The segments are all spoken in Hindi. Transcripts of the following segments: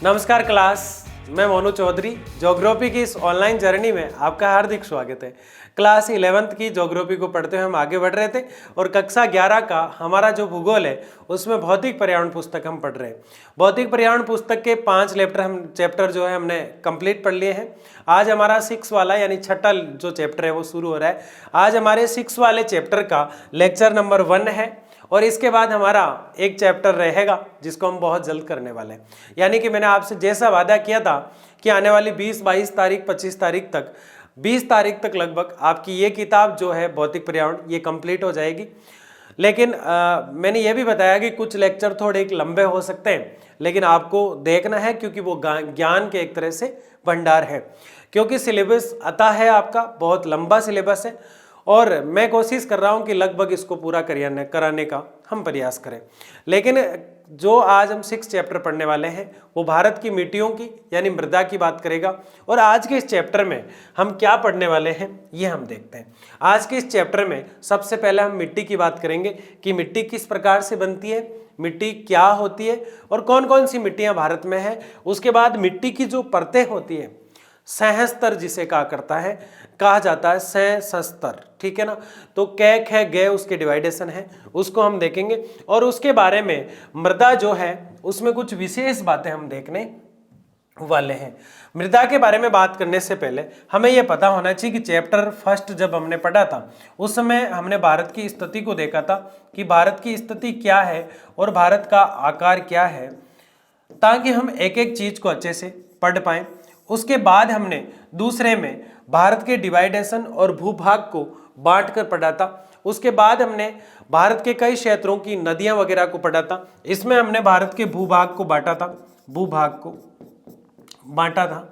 नमस्कार क्लास, मैं मोनू चौधरी। ज्योग्राफी की इस ऑनलाइन जर्नी में आपका हार्दिक स्वागत है। क्लास 11th की ज्योग्राफी को पढ़ते हुए हम आगे बढ़ रहे थे और कक्षा 11 का हमारा जो भूगोल है उसमें भौतिक पर्यावरण पुस्तक हम पढ़ रहे हैं। भौतिक पर्यावरण पुस्तक के 5 चैप्टर जो है हमने कंप्लीट पढ़ लिए हैं। आज हमारा 6 वाला यानी छठा जो चैप्टर है वो शुरू हो रहा है। आज हमारे 6 वाले चैप्टर का लेक्चर नंबर 1 है और इसके बाद हमारा एक चैप्टर रहेगा जिसको हम बहुत जल्द करने वाले हैं। यानी कि मैंने आपसे जैसा वादा किया था कि आने वाली 20, 22 तारीख, 25 तारीख तक, 20 तारीख तक लगभग आपकी ये किताब जो है भौतिक पर्यावरण ये कंप्लीट हो जाएगी। लेकिन मैंने ये भी बताया कि कुछ लेक्चर थोड़े लंबे हो सकते हैं, लेकिन आपको देखना है क्योंकि वो ज्ञान के एक तरह से भंडार है। क्योंकि सिलेबस आता है आपका, बहुत लंबा सिलेबस है और मैं कोशिश कर रहा हूं कि लगभग इसको पूरा कराने का हम प्रयास करें। लेकिन जो आज हम 6 चैप्टर पढ़ने वाले हैं वो भारत की मिट्टियों की यानी मृदा की बात करेगा। और आज के इस चैप्टर में हम क्या पढ़ने वाले हैं ये हम देखते हैं। आज के इस चैप्टर में सबसे पहले हम मिट्टी की बात करेंगे कि मिट्टी किस प्रकार से बनती है, मिट्टी क्या होती है और कौन कौन सी मिट्टियां भारत में है। उसके बाद मिट्टी की जो परतें होती है, सहस्तर जिसे कहा जाता है सहस्तर, ठीक है ना। तो कै ख ग उसके डिवाइडेशन है, उसको हम देखेंगे। और उसके बारे में मृदा जो है उसमें कुछ विशेष बातें हम देखने वाले हैं। मृदा के बारे में बात करने से पहले हमें यह पता होना चाहिए कि चैप्टर फर्स्ट जब हमने पढ़ा था उस समय हमने भारत की स्थिति को देखा था कि भारत की स्थिति क्या है और भारत का आकार क्या है, ताकि हम एक एक चीज को अच्छे से पढ़ पाएं। उसके बाद हमने दूसरे में भारत के डिवाइडेशन और भूभाग को बांट कर पढ़ा था। उसके बाद हमने भारत के कई क्षेत्रों की नदियां वगैरह को पढ़ा था। इसमें हमने भारत के भूभाग को बांटा था।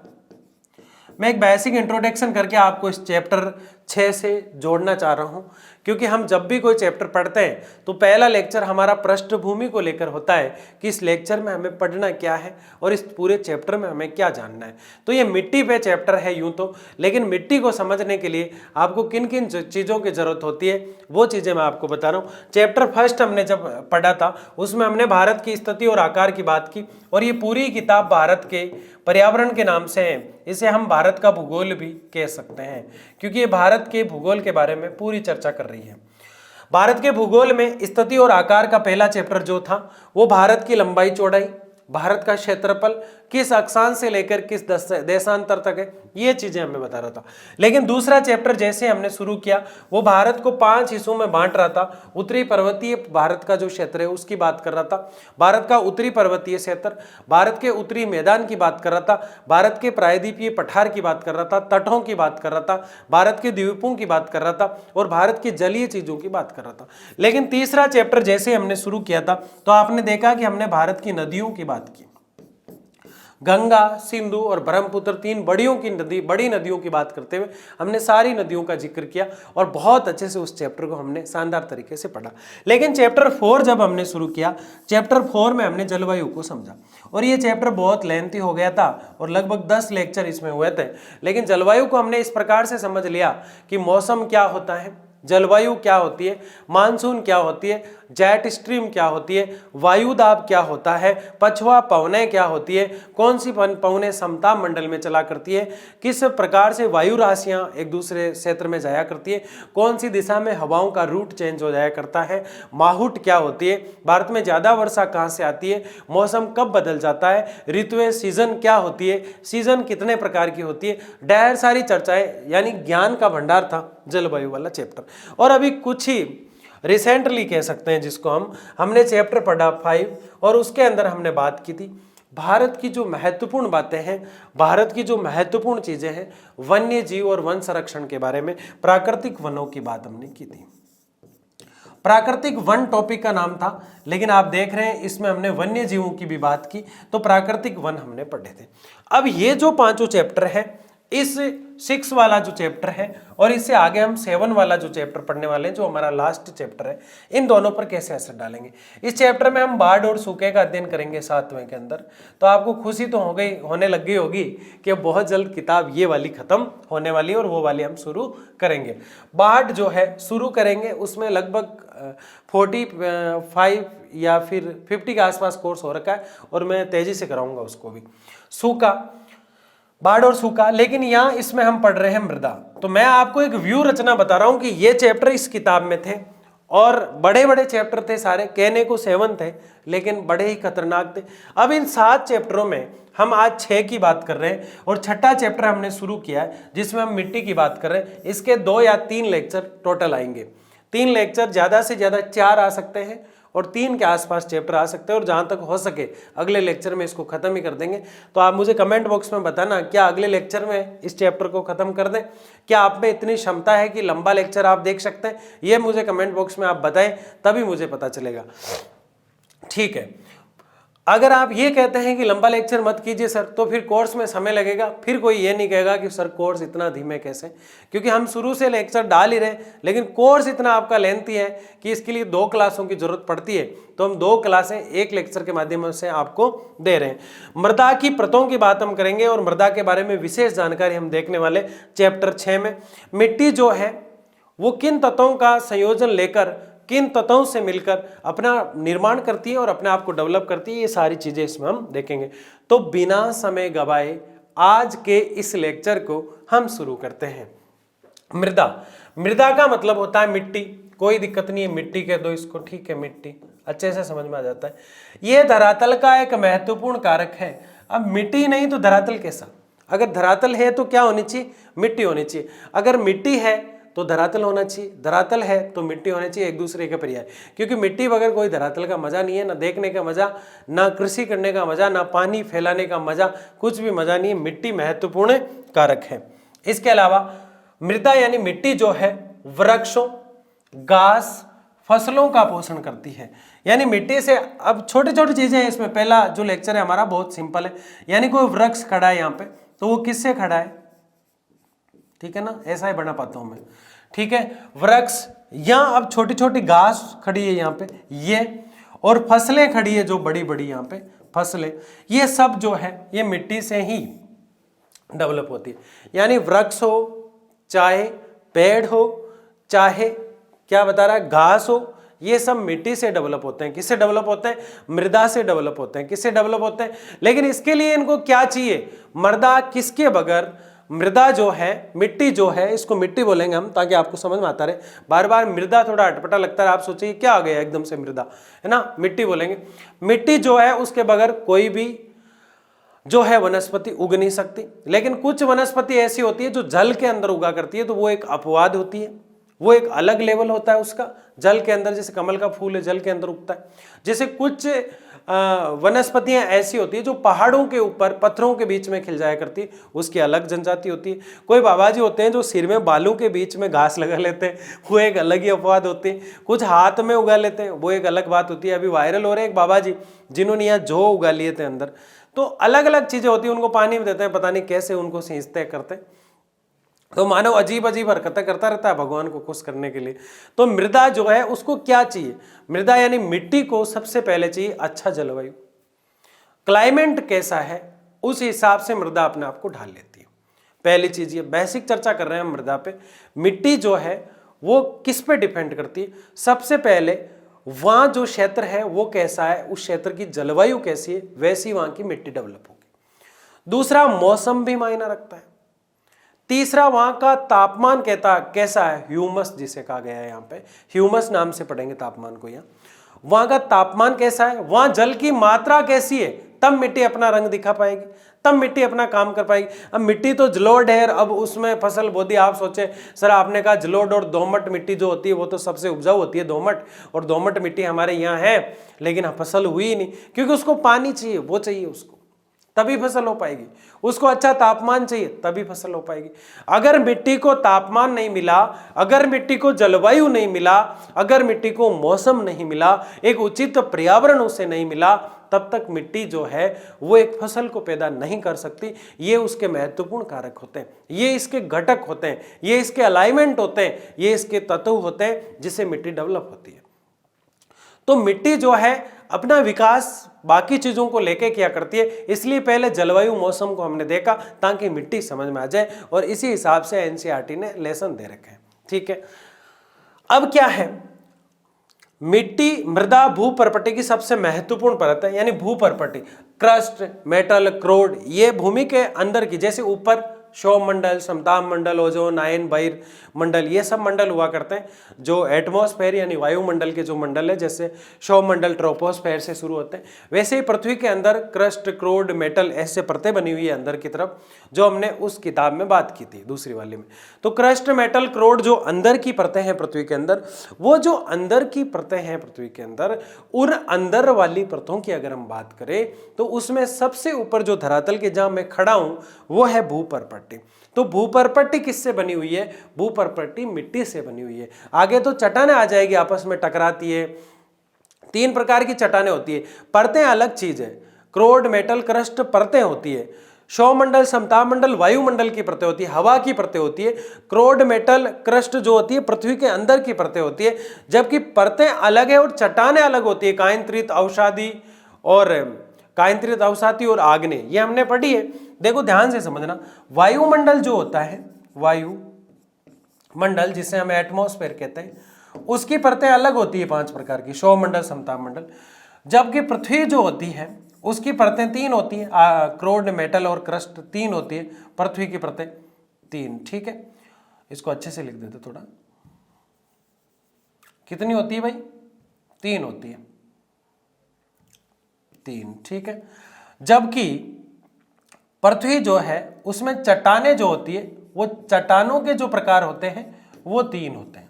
मैं एक बेसिक इंट्रोडक्शन करके आपको इस चैप्टर 6 से जोड़ना चाह रहा हूं, क्योंकि हम जब भी कोई चैप्टर पढ़ते हैं तो पहला लेक्चर हमारा पृष्ठभूमि को लेकर होता है कि इस लेक्चर में हमें पढ़ना क्या है और इस पूरे चैप्टर में हमें क्या जानना है। तो ये मिट्टी पे चैप्टर है यूं तो, लेकिन मिट्टी को समझने के लिए आपको किन किन चीज़ों की जरूरत होती है वो चीज़ें मैं आपको बता रहा हूँ। चैप्टर फर्स्ट हमने जब पढ़ा था उसमें हमने भारत की स्थिति और आकार की बात की और ये पूरी किताब भारत के पर्यावरण के नाम से है। इसे हम भारत का भूगोल भी कह सकते हैं, क्योंकि ये भारत के भूगोल के बारे में पूरी चर्चा कर रही है। भारत के भूगोल में स्थिति और आकार का पहला चैप्टर जो था वो भारत की लंबाई चौड़ाई, भारत का क्षेत्रफल, किस अक्षांश से लेकर किस देशांतर तक है, ये चीजें हमें बता रहा था। लेकिन दूसरा चैप्टर जैसे हमने शुरू किया वो भारत को 5 हिस्सों में बांट रहा था। उत्तरी पर्वतीय भारत का जो क्षेत्र है उसकी बात कर रहा था, भारत का उत्तरी पर्वतीय क्षेत्र, भारत के उत्तरी मैदान की बात कर रहा था, भारत के प्रायद्वीपीय पठार की बात कर रहा था, तटों की बात कर रहा था, भारत के द्वीपों की बात कर रहा था और भारत की जलीय चीजों की बात कर रहा था। लेकिन तीसरा चैप्टर जैसे हमने शुरू किया था तो आपने देखा कि हमने भारत की नदियों की बात की। गंगा, सिंधु और ब्रह्मपुत्र 3 बड़ी नदियों की बात करते हुए हमने सारी नदियों का जिक्र किया और बहुत अच्छे से उस चैप्टर को हमने शानदार तरीके से पढ़ा। लेकिन चैप्टर 4 जब हमने शुरू किया, चैप्टर 4 में हमने जलवायु को समझा और ये चैप्टर बहुत लेंथी हो गया था और लगभग 10 लेक्चर इसमें हुए थे। लेकिन जलवायु को हमने इस प्रकार से समझ लिया कि मौसम क्या होता है, जलवायु क्या होती है, मानसून क्या होती है, जेट स्ट्रीम क्या होती है, वायु दाब क्या होता है, पछुआ पवनें क्या होती है, कौन सी पवनें समताप मंडल में चला करती है, किस प्रकार से वायु राशियां एक दूसरे क्षेत्र में जाया करती है, कौन सी दिशा में हवाओं का रूट चेंज हो जाया करता है, माहुट क्या होती है, भारत में ज़्यादा वर्षा कहाँ से आती है, मौसम कब बदल जाता है, ऋतुएं सीजन क्या होती है, सीजन कितने प्रकार की होती है, ढेर सारी चर्चाएं, यानी ज्ञान का भंडार था जलवायु वाला चैप्टर। और अभी कुछ ही रिसेंटली कह सकते हैं जिसको हमने चैप्टर पढ़ा 5 और उसके अंदर हमने बात की थी भारत की जो महत्वपूर्ण बातें हैं, भारत की जो महत्वपूर्ण चीजें हैं, वन्य जीव और वन संरक्षण के बारे में, प्राकृतिक वनों की बात हमने की थी। प्राकृतिक वन टॉपिक का नाम था, लेकिन आप देख रहे हैं इसमें हमने वन्य जीवों की भी बात की, तो प्राकृतिक वन हमने पढ़े थे। अब ये जो 5 चैप्टर है इस 6 वाला जो चैप्टर है और इससे आगे हम 7 वाला जो चैप्टर पढ़ने वाले हैं, जो हमारा लास्ट चैप्टर है, इन दोनों पर कैसे असर डालेंगे। इस चैप्टर में हम बाढ़ और सूखे का अध्ययन करेंगे 7वें के अंदर। तो आपको खुशी तो होने लग गई होगी कि बहुत जल्द किताब ये वाली खत्म होने वाली है और वो वाली हम शुरू करेंगे। बाढ़ जो है शुरू करेंगे, उसमें लगभग 45 या फिर 50 के आसपास कोर्स हो रखा है और मैं तेजी से कराऊंगा उसको भी। सूखा, बाढ़ और सूखा, लेकिन यहाँ इसमें हम पढ़ रहे हैं मृदा। तो मैं आपको एक व्यू रचना बता रहा हूं कि ये चैप्टर इस किताब में थे और बड़े बड़े चैप्टर थे सारे, कहने को 7 थे लेकिन बड़े ही खतरनाक थे। अब इन 7 चैप्टरों में हम आज 6 की बात कर रहे हैं और छठा चैप्टर हमने शुरू किया है जिसमें हम मिट्टी की बात कर रहे हैं। इसके 2 या 3 लेक्चर टोटल आएंगे। 3 लेक्चर, ज़्यादा से ज़्यादा 4 आ सकते हैं और 3 के आसपास चैप्टर आ सकते हैं और जहाँ तक हो सके अगले लेक्चर में इसको खत्म ही कर देंगे। तो आप मुझे कमेंट बॉक्स में बताना, क्या अगले लेक्चर में इस चैप्टर को खत्म कर दें? क्या आप में इतनी क्षमता है कि लंबा लेक्चर आप देख सकते हैं? ये मुझे कमेंट बॉक्स में आप बताएं, तभी मुझे पता चलेगा। ठीक है, अगर आप ये कहते हैं कि लंबा लेक्चर मत कीजिए सर, तो फिर कोर्स में समय लगेगा, फिर कोई ये नहीं कहेगा कि सर कोर्स इतना धीमे कैसे, क्योंकि हम शुरू से लेक्चर डाल ही रहे, लेकिन कोर्स इतना आपका लेंथी है कि इसके लिए 2 क्लासों की जरूरत पड़ती है। तो हम 2 क्लासें 1 लेक्चर के माध्यम से आपको दे रहे हैं। मृदा की परतों की बात हम करेंगे और मृदा के बारे में विशेष जानकारी हम देखने वाले चैप्टर 6 में। मिट्टी जो है वो किन तत्वों का संयोजन लेकर, किन तत्वों से मिलकर अपना निर्माण करती है और अपने आप को डेवलप करती है, ये सारी चीजें इसमें हम देखेंगे। तो बिना समय गवाए आज के इस लेक्चर को हम शुरू करते हैं। मृदा, मृदा का मतलब होता है मिट्टी। कोई दिक्कत नहीं है, मिट्टी कह दो इसको, ठीक है, मिट्टी अच्छे से समझ में आ जाता है। यह धरातल का एक महत्वपूर्ण कारक है। अब मिट्टी नहीं तो धरातल कैसा? अगर धरातल है तो क्या होनी चाहिए? मिट्टी होनी चाहिए। अगर मिट्टी है तो धरातल होना चाहिए, धरातल है तो मिट्टी होनी चाहिए, एक दूसरे के पर्याय। क्योंकि मिट्टी बगैर कोई धरातल का मजा नहीं है, ना देखने का मजा, ना कृषि करने का मजा, ना पानी फैलाने का मजा, कुछ भी मजा नहीं है। मिट्टी महत्वपूर्ण कारक है। इसके अलावा मृदा यानी मिट्टी जो है वृक्षों, घास, फसलों का पोषण करती है। यानी मिट्टी से, अब छोटी छोटी चीजें हैं इसमें। पहला जो लेक्चर है हमारा बहुत सिंपल है, यानी कोई वृक्ष खड़ा है यहाँ पे, तो वो किससे खड़ा है? ठीक है ना, ऐसा ही बना पाता हूं मैं। ठीक है, वृक्ष, यहां अब छोटी छोटी घास खड़ी है यहाँ पे ये, और फसलें खड़ी है जो बड़ी बड़ी यहाँ पे फसलें, ये सब जो है ये मिट्टी से ही डेवलप होती है। यानी वृक्ष हो, चाहे पेड़ हो, चाहे क्या बता रहा है घास हो, ये सब मिट्टी से डेवलप होते हैं। किससे डेवलप होते हैं? मृदा से डेवलप होते हैं। किससे डेवलप होते हैं? लेकिन इसके लिए इनको क्या चाहिए? मृदा किसके बगैर, मृदा जो है, मिट्टी जो है, इसको मिट्टी बोलेंगे हम ताकि आपको समझ में आता रहे। बार बार मृदा थोड़ा अटपटा लगता है, आप सोचिए क्या आ गया एकदम से मृदा, है ना, मिट्टी बोलेंगे। मिट्टी जो है उसके बगैर कोई भी जो है वनस्पति उग नहीं सकती। लेकिन कुछ वनस्पति ऐसी होती है जो जल के अंदर उगा करती है, तो वो एक अपवाद होती है, वो एक अलग लेवल होता है उसका, जल के अंदर। जैसे कमल का फूल है, जल के अंदर उगता है। जैसे कुछ वनस्पतियां ऐसी होती है जो पहाड़ों के ऊपर पत्थरों के बीच में खिल जाया करती है, उसकी अलग जनजाति होती है। कोई बाबा जी होते हैं जो सिर में बालों के बीच में घास लगा लेते हैं, वो एक अलग ही अपवाद होती है। कुछ हाथ में उगा लेते हैं, वो एक अलग बात होती है। अभी वायरल हो रहे हैं एक बाबा जी जिन्होंने यहाँ जौ उगा लिए थे अंदर। तो अलग अलग चीजें होती है, उनको पानी में देते हैं, पता नहीं कैसे उनको सींचते करते। तो मानव अजीब अजीब हरकतें करता रहता है भगवान को खुश करने के लिए। तो मृदा जो है उसको क्या चाहिए? मृदा यानी मिट्टी को सबसे पहले चाहिए अच्छा जलवायु, क्लाइमेट कैसा है उस हिसाब से मृदा अपने आप को ढाल लेती है। पहली चीज ये बेसिक चर्चा कर रहे हैं हम मृदा पे। मिट्टी जो है वो किस पे डिपेंड करती है? सबसे पहले वहां जो क्षेत्र है वो कैसा है, उस क्षेत्र की जलवायु कैसी है, वैसी वहां की मिट्टी डेवलप होगी। दूसरा, मौसम भी मायना रखता है। तीसरा, वहां का तापमान कैसा है, ह्यूमस जिसे कहा गया है, यहाँ पे ह्यूमस नाम से पढ़ेंगे तापमान को। यहाँ वहां का तापमान कैसा है, वहां जल की मात्रा कैसी है, तब मिट्टी अपना रंग दिखा पाएगी, तब मिट्टी अपना काम कर पाएगी। अब मिट्टी तो जलोढ़ है, अब उसमें फसल बो दी। आप सोचे सर, आपने कहा जलोढ़ और दोमट मिट्टी जो होती है वो तो सबसे उपजाऊ होती है दोमट, और दोमट मिट्टी हमारे यहाँ है, लेकिन फसल हुई ही नहीं, क्योंकि उसको पानी चाहिए, वो चाहिए उसको, तभी फसल हो पाएगी। उसको अच्छा तापमान चाहिए, तभी फसल हो पाएगी। अगर मिट्टी को तापमान नहीं मिला, अगर मिट्टी को जलवायु नहीं मिला, अगर मिट्टी को मौसम नहीं मिला, एक उचित पर्यावरण उसे नहीं मिला, तब तक मिट्टी जो है वो एक फसल को पैदा नहीं कर सकती। ये उसके महत्वपूर्ण कारक होते हैं, ये इसके घटक होते हैं, ये इसके अलाइनमेंट होते हैं, ये इसके तत्व होते हैं जिससे मिट्टी डेवलप होती है। तो मिट्टी जो है अपना विकास बाकी चीजों को लेके किया करती है, इसलिए पहले जलवायु मौसम को हमने देखा ताकि मिट्टी समझ में आ जाए और इसी हिसाब से एनसीईआरटी ने लेसन दे रखे हैं। ठीक है, अब क्या है, मिट्टी मृदा भूपर्पटी की सबसे महत्वपूर्ण परत है, यानी भूपर्पटी, क्रस्ट, मेटल, क्रोड, ये भूमि के अंदर की, जैसे ऊपर क्षोभ मंडल, समताप मंडल, ओजोन, आयन बहिर् मंडल, ये सब मंडल हुआ करते हैं। जो एटमॉस्फेयर यानी वायुमंडल के जो मंडल है, जैसे क्षोभ मंडल ट्रोपोस्फेयर से शुरू होते हैं, वैसे ही पृथ्वी के अंदर क्रस्ट, क्रोड, मेटल ऐसे परतें बनी हुई है अंदर की तरफ, जो हमने उस किताब में बात की थी दूसरी वाली में। तो क्रस्ट, मेटल, क्रोड जो अंदर की परतें हैं पृथ्वी के अंदर, वो जो अंदर की परतें हैं पृथ्वी के अंदर, उन अंदर वाली परतों की अगर हम बात करें तो उसमें सबसे ऊपर जो धरातल के जहां मैं खड़ा हूं वो है भूपर्पटी। तो भूपर्पटी किससे बनी हुई है? भूपर्पटी मिट्टी से बनी हुई है। आगे तो चट्टानें आ जाएगी, आपस में टकराती है, 3 प्रकार की चट्टानें होती है। परतें अलग चीज है, क्रोड, मेटल, क्रस्ट परतें होती है। क्षोभ मंडल, समताप मंडल वायुमंडल की परतें होती है, हवा की परतें होती है। क्रोड, मेटल, क्रस्ट जो होती है पृथ्वी के अंदर की परतें होती है, जबकि परतें अलग है और चट्टानें अलग होती है, कायंत्रित, अवसादी और आग्नेय, ये हमने पढ़ी है। देखो ध्यान से समझना, वायुमंडल जो होता है, वायुमंडल जिसे हम एटमॉस्फेयर कहते हैं, उसकी परतें अलग होती है 5 प्रकार की, क्षोभ मंडल, समताप मंडल। जबकि पृथ्वी जो होती है उसकी परतें 3 होती है, क्रोड, मेटल और क्रस्ट 3 होती है, पृथ्वी की परतें 3। ठीक है, इसको अच्छे से लिख देते थोड़ा, कितनी होती है भाई? 3 होती है, 3। ठीक है, जबकि पृथ्वी जो है उसमें चट्टानें जो होती है, वो चट्टानों के जो प्रकार होते हैं वो 3 होते हैं।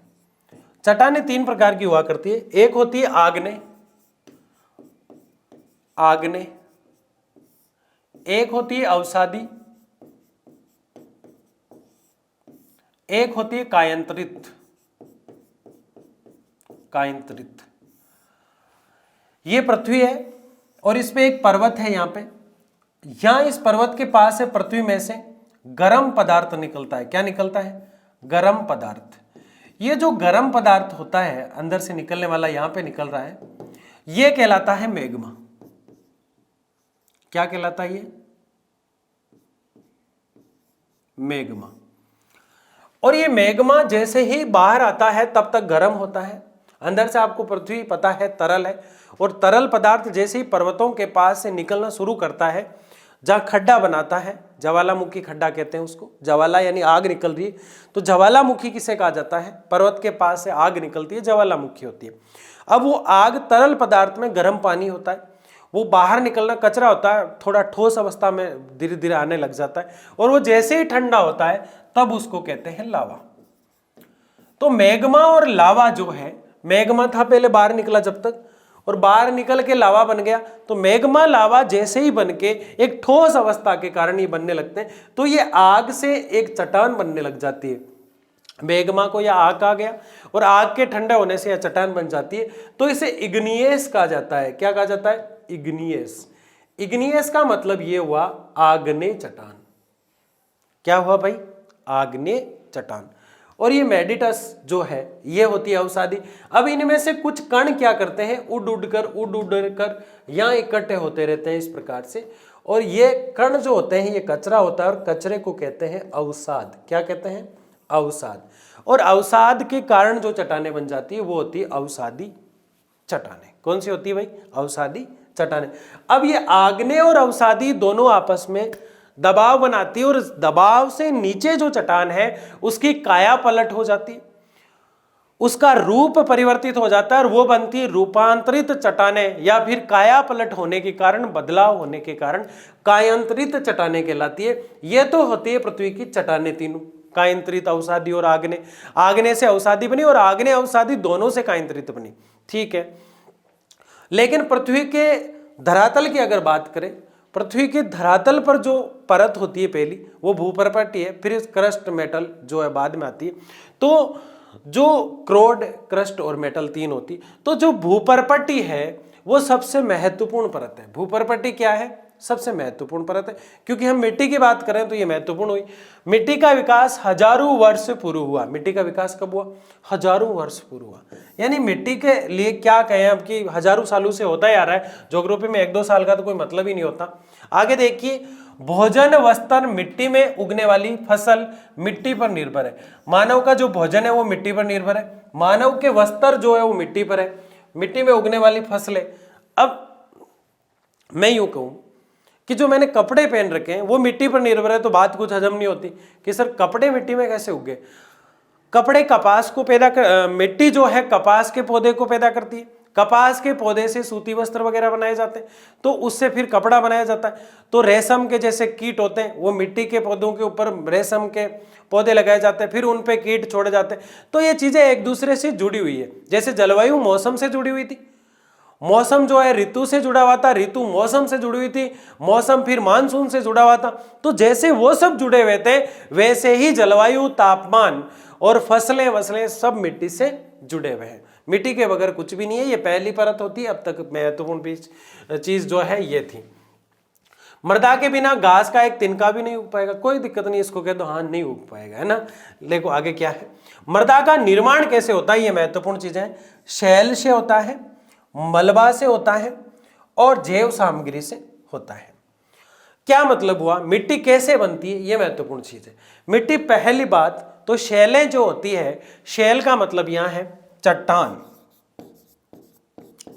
चट्टानें 3 प्रकार की हुआ करती है। एक होती है आग्नेय, एक होती है अवसादी, एक होती है कायंत्रित। ये पृथ्वी है और इस पे एक पर्वत है, यहां इस पर्वत के पास है पृथ्वी में से गर्म पदार्थ निकलता है। क्या निकलता है? गर्म पदार्थ। ये जो गर्म पदार्थ होता है अंदर से निकलने वाला, यहां पे निकल रहा है, ये कहलाता है मैग्मा। क्या कहलाता है ये? मैग्मा। और ये मैग्मा जैसे ही बाहर आता है तब तक गर्म होता है। अंदर से आपको पृथ्वी पता है तरल है, और तरल पदार्थ जैसे ही पर्वतों के पास से निकलना शुरू करता है, जहां खड्डा बनाता है, ज्वालामुखी खड्डा कहते हैं उसको, ज्वाला यानी आग निकल रही है, तो ज्वालामुखी किसे कहा जाता है? पर्वत के पास से आग निकलती है, ज्वालामुखी होती है। अब वो आग तरल पदार्थ में गर्म पानी होता है, वो बाहर निकलना कचरा होता है, थोड़ा ठोस अवस्था में धीरे धीरे आने लग जाता है, और वो जैसे ही ठंडा होता है तब उसको कहते हैं लावा। तो मैग्मा और लावा जो है, मैग्मा था पहले बाहर निकला जब तक, और बाहर निकल के लावा बन गया, तो मैग्मा लावा जैसे ही बन के एक ठोस अवस्था के कारण ये बनने लगते हैं, तो ये आग से एक चट्टान बनने लग जाती है। मैग्मा को या आग कहा गया, और आग के ठंडे होने से यह चट्टान बन जाती है, तो इसे इग्नियस कहा जाता है। क्या कहा जाता है? इग्नियस। इग्नियस का मतलब ये हुआ आग्नेय चट्टान। क्या हुआ भाई? आग्नेय चट्टान। और ये मेडिटस जो है ये होती है अवसादी। अब इनमें से कुछ कण क्या करते हैं? उड़ उड़ कर यहाँ इकट्ठे होते रहते हैं इस प्रकार से, और ये कण जो होते हैं ये कचरा होता है, और कचरे को कहते हैं अवसाद। क्या कहते हैं? अवसाद। और अवसाद के कारण जो चट्टानें बन जाती है वो होती है अवसादी चट्टानें। कौन सी होती है भाई? अवसादी चट्टानें। अब ये आग्नेय और अवसादी दोनों आपस में दबाव बनाती है, और इस दबाव से नीचे जो चट्टान है उसकी काया पलट हो जाती है, उसका रूप परिवर्तित हो जाता है, और वो बनती है रूपांतरित चट्टानें, या फिर काया पलट होने के कारण, बदलाव होने के कारण कायांतरित चट्टानें कहलाती है। ये तो होती है पृथ्वी की चट्टानें तीनों, कायांतरित, अवसादी और आग्नेय। आग्नेय से अवसादी बनी, और आग्नेय अवसादी दोनों से कायांतरित बनी। ठीक है, लेकिन पृथ्वी के धरातल की अगर बात करें, पृथ्वी के धरातल पर जो परत होती है पहली वो भूपर्पटी है, फिर क्रस्ट, मेटल जो है बाद में आती है। तो जो क्रोड, क्रस्ट और मेटल 3 होती, तो जो भूपर्पटी है वो सबसे महत्वपूर्ण परत है। भूपर्पटी क्या है? सबसे महत्वपूर्ण परत है। क्योंकि हम मिट्टी की बात करें तो ये महत्वपूर्ण हुई। मिट्टी का विकास हजारों वर्ष पूर्व हुआ। मिट्टी का विकास कब हुआ? हजारों वर्ष पूर्व हुआ। यानी मिट्टी के लिए क्या कहें अब कि हजारों सालों से होता ही आ रहा है। ज्योग्राफी में 1-2 साल का तो कोई मतलब ही नहीं होता। आगे देखिए, भोजन वस्त्र मिट्टी में उगने वाली फसल मिट्टी पर निर्भर है। मानव का जो भोजन है वो मिट्टी पर निर्भर है। मानव के वस्त्र जो है वो मिट्टी पर है। मिट्टी में उगने वाली फसलें, अब मैं यूं कहूं कि जो मैंने कपड़े पहन रखे हैं वो मिट्टी पर निर्भर है, तो बात कुछ हजम नहीं होती कि सर कपड़े मिट्टी में कैसे उगे। कपड़े कपास को मिट्टी जो है कपास के पौधे को पैदा करती है। कपास के पौधे से सूती वस्त्र वगैरह बनाए जाते हैं, तो उससे फिर कपड़ा बनाया जाता है। तो रेशम के जैसे कीट होते हैं वो मिट्टी के पौधों के ऊपर रेशम के पौधे लगाए जाते हैं, फिर उन पे कीट छोड़े जाते हैं। तो ये चीजें एक दूसरे से जुड़ी हुई है। जैसे जलवायु मौसम से जुड़ी हुई थी, मौसम जो है ऋतु से जुड़ा हुआ था, ऋतु मौसम से जुड़ी हुई थी, मौसम फिर मानसून से जुड़ा हुआ था। तो जैसे वो सब जुड़े हुए थे वैसे ही जलवायु, तापमान और फसलें वसलें सब मिट्टी से जुड़े हुए हैं। मिट्टी के बगैर कुछ भी नहीं है। ये पहली परत होती है। अब तक महत्वपूर्ण चीज जो है ये थी। मृदा के बिना घास का एक तिनका भी नहीं उग पाएगा। कोई दिक्कत नहीं, इसको कह दो हाँ नहीं उग पाएगा, है ना। देखो आगे क्या है। मृदा का निर्माण कैसे होता है, ये महत्वपूर्ण चीजें हैं। शैल से होता है, मलबा से होता है और जैव सामग्री से होता है। क्या मतलब हुआ, मिट्टी कैसे बनती है, ये महत्वपूर्ण चीज है। मिट्टी, पहली बात तो शैलें जो होती है, शैल का मतलब यहां है चट्टान।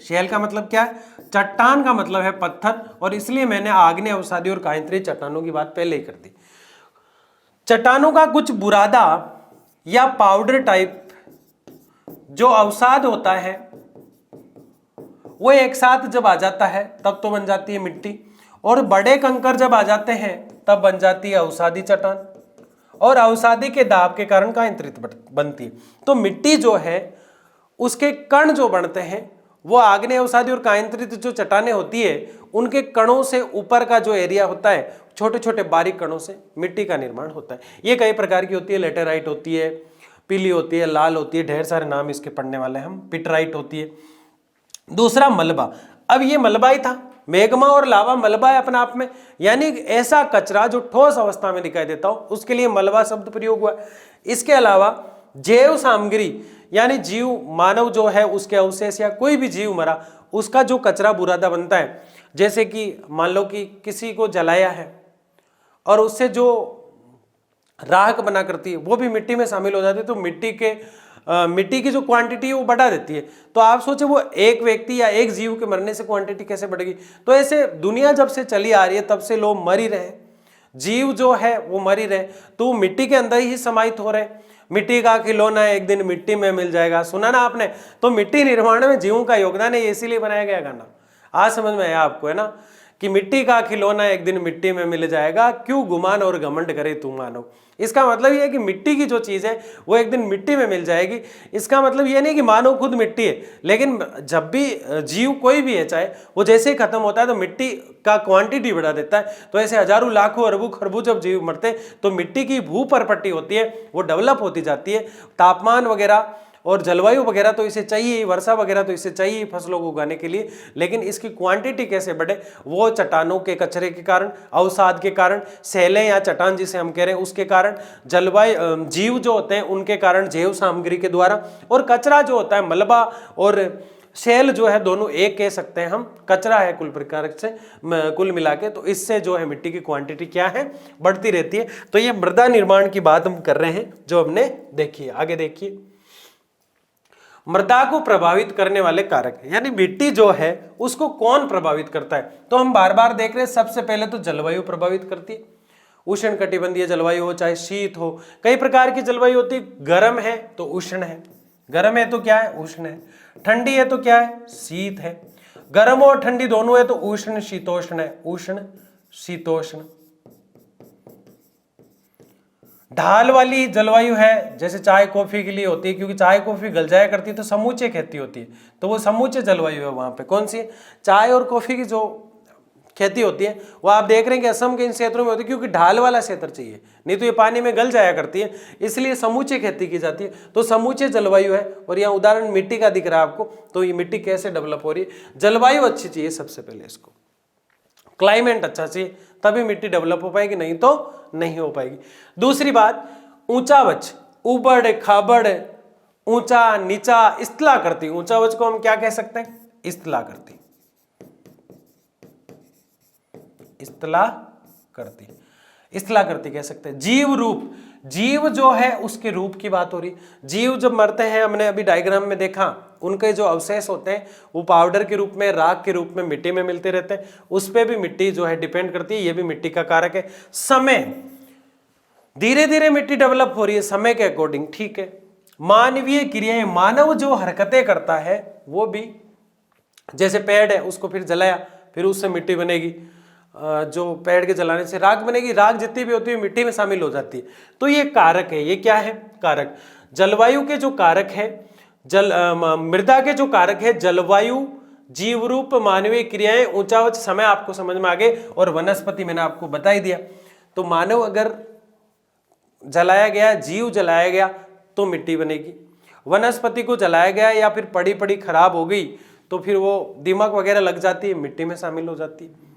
शैल का मतलब क्या है? चट्टान का मतलब है पत्थर, और इसलिए मैंने आग्नेय, अवसादी और कायांतरित चट्टानों की बात पहले ही कर दी। चट्टानों का कुछ बुरादा या पाउडर टाइप जो अवसाद होता है वो एक साथ जब आ जाता है तब तो बन जाती है मिट्टी, और बड़े कंकर जब आ जाते हैं तब बन जाती है अवसादी चट्टान, और अवसादी के दाब के कारण कायांतरित बनती है। तो मिट्टी जो है उसके कण जो बनते हैं वो आग्नेय, अवसादी और कायांतरित जो चट्टानें होती है उनके कणों से ऊपर का जो एरिया होता है, छोटे छोटे बारीक कणों से मिट्टी का निर्माण होता है। ये कई प्रकार की होती है। लेटेराइट होती है, पीली होती है, लाल होती है, ढेर सारे नाम इसके पढ़ने वाले हैं हम। पिटराइट होती है। दूसरा मलबा। अब ये मलबा ही था, मैग्मा और लावा मलबा है अपने आप में, यानी ऐसा कचरा जो ठोस अवस्था में दिखाई देता हो, उसके लिए मलबा शब्द प्रयोग हुआ। इसके अलावा जैव सामग्री, यानी जीव, मानव जो है उसके अवशेष या कोई भी जीव मरा उसका जो कचरा बुरादा बनता है, जैसे कि मान लो कि किसी को जलाया है और उससे जो राख बना करती है वो भी मिट्टी में शामिल हो जाती है, तो मिट्टी की जो क्वांटिटी है वो बढ़ा देती है। तो आप सोचे वो एक व्यक्ति या एक जीव के मरने से क्वांटिटी कैसे बढ़ेगी। तो ऐसे दुनिया जब से चली आ रही है तब से लोग मर ही रहे, जीव जो है वो मर ही रहे, तो वो मिट्टी के अंदर ही समाहित हो रहे। मिट्टी का खिलौना एक दिन मिट्टी में मिल जाएगा, सुना ना आपने। तो मिट्टी निर्माण में जीवों का योगदान है, इसीलिए बनाया गया गाना। आज समझ में आया आपको, है ना, कि मिट्टी का खिलौना एक दिन मिट्टी में मिल जाएगा, क्यों गुमान और घमंड करे तू मानो। इसका मतलब यह है कि मिट्टी की जो चीज है वो एक दिन मिट्टी में मिल जाएगी। इसका मतलब यह नहीं कि मानव खुद मिट्टी है, लेकिन जब भी जीव कोई भी है, चाहे वो जैसे ही खत्म होता है तो मिट्टी का क्वांटिटी बढ़ा देता है। तो ऐसे हजारों लाखों अरबों खरबों जब जीव मरते हैं तो मिट्टी की भूपर्पट्टी होती है वो डेवलप होती जाती है। तापमान वगैरह और जलवायु वगैरह तो इसे चाहिए, वर्षा वगैरह तो इसे चाहिए फसलों को उगाने के लिए, लेकिन इसकी क्वांटिटी कैसे बढ़े, वो चट्टानों के कचरे के कारण, अवसाद के कारण, सैलें या चट्टान जिसे हम कह रहे हैं उसके कारण, जलवायु, जीव जो होते हैं उनके कारण, जैव सामग्री के द्वारा, और कचरा जो होता है मलबा और शैल जो है दोनों एक कह सकते हैं हम, कचरा है कुल प्रकार से कुल मिला के। तो इससे जो है मिट्टी की क्वांटिटी क्या है, बढ़ती रहती है। तो ये मृदा निर्माण की बात हम कर रहे हैं जो हमने देखी है। आगे देखिए, मृदा को प्रभावित करने वाले कारक, यानी मिट्टी जो है उसको कौन प्रभावित करता है। तो हम बार बार देख रहे हैं, सबसे पहले तो जलवायु प्रभावित करती है। उष्ण कटिबंधीय जलवायु हो चाहे शीत हो, कई प्रकार की जलवायु होती है। गर्म है तो उष्ण है, गर्म है तो क्या है, उष्ण है। ठंडी है तो क्या है, शीत है। गर्म और ठंडी दोनों है तो उष्ण शीतोष्ण है, उष्ण शीतोष्ण। ढाल वाली जलवायु है, जैसे चाय कॉफी के लिए होती है, क्योंकि चाय कॉफी गल जाया करती है तो समूचे खेती होती है, तो वो समूचे जलवायु है वहां पे। कौन सी, चाय और कॉफी की जो खेती होती है वो आप देख रहे हैं कि असम के इन क्षेत्रों में होती है, क्योंकि ढाल वाला क्षेत्र चाहिए, नहीं तो ये पानी में गल जाया करती है, इसलिए समूचे खेती की जाती है। तो समूचे जलवायु है। और यहाँ उदाहरण मिट्टी का दिख रहा है आपको, तो ये मिट्टी कैसे डेवलप हो रही है। जलवायु अच्छी चाहिए सबसे पहले, इसको क्लाइमेट अच्छा चाहिए, तभी मिट्टी डेवलप हो पाएगी, नहीं तो नहीं हो पाएगी। दूसरी बात, ऊंचा वच, उबड़ खाबड़, ऊंचा नीचा, इस्तला करती। ऊंचा वच को हम क्या कह सकते हैं, इस्तला करती, इस्तला करती, इस्तला करती कह सकते हैं। जीव रूप, जीव जो है उसके रूप की बात हो रही। जीव जब मरते हैं, हमने अभी डायग्राम में देखा, उनके जो अवशेष होते हैं वो पाउडर के रूप में, राख के रूप में मिट्टी में मिलते रहते हैं। उस पर भी मिट्टी जो है डिपेंड करती है, ये भी मिट्टी का कारक है। समय, धीरे धीरे मिट्टी डेवलप हो रही है समय के अकॉर्डिंग, ठीक है। मानवीय क्रियाएं, मानव जो हरकतें करता है वो भी, जैसे पेड़ है उसको फिर जलाया, फिर उससे मिट्टी बनेगी, जो पेड़ के जलाने से राख बनेगी, राख जितनी भी होती है मिट्टी में शामिल हो जाती है। तो ये कारक है, ये क्या है, कारक। जलवायु के जो कारक है, मृदा के जो कारक है, जलवायु, जीव रूप, मानवीय क्रियाएं, ऊंचावच, समय आपको समझ में आ गए, और वनस्पति मैंने आपको बता ही दिया। तो मानव अगर जलाया गया, जीव जलाया गया तो मिट्टी बनेगी, वनस्पति को जलाया गया या फिर पड़ी पड़ी खराब हो गई तो फिर वो दीमक वगैरह लग जाती है, मिट्टी में शामिल हो जाती है।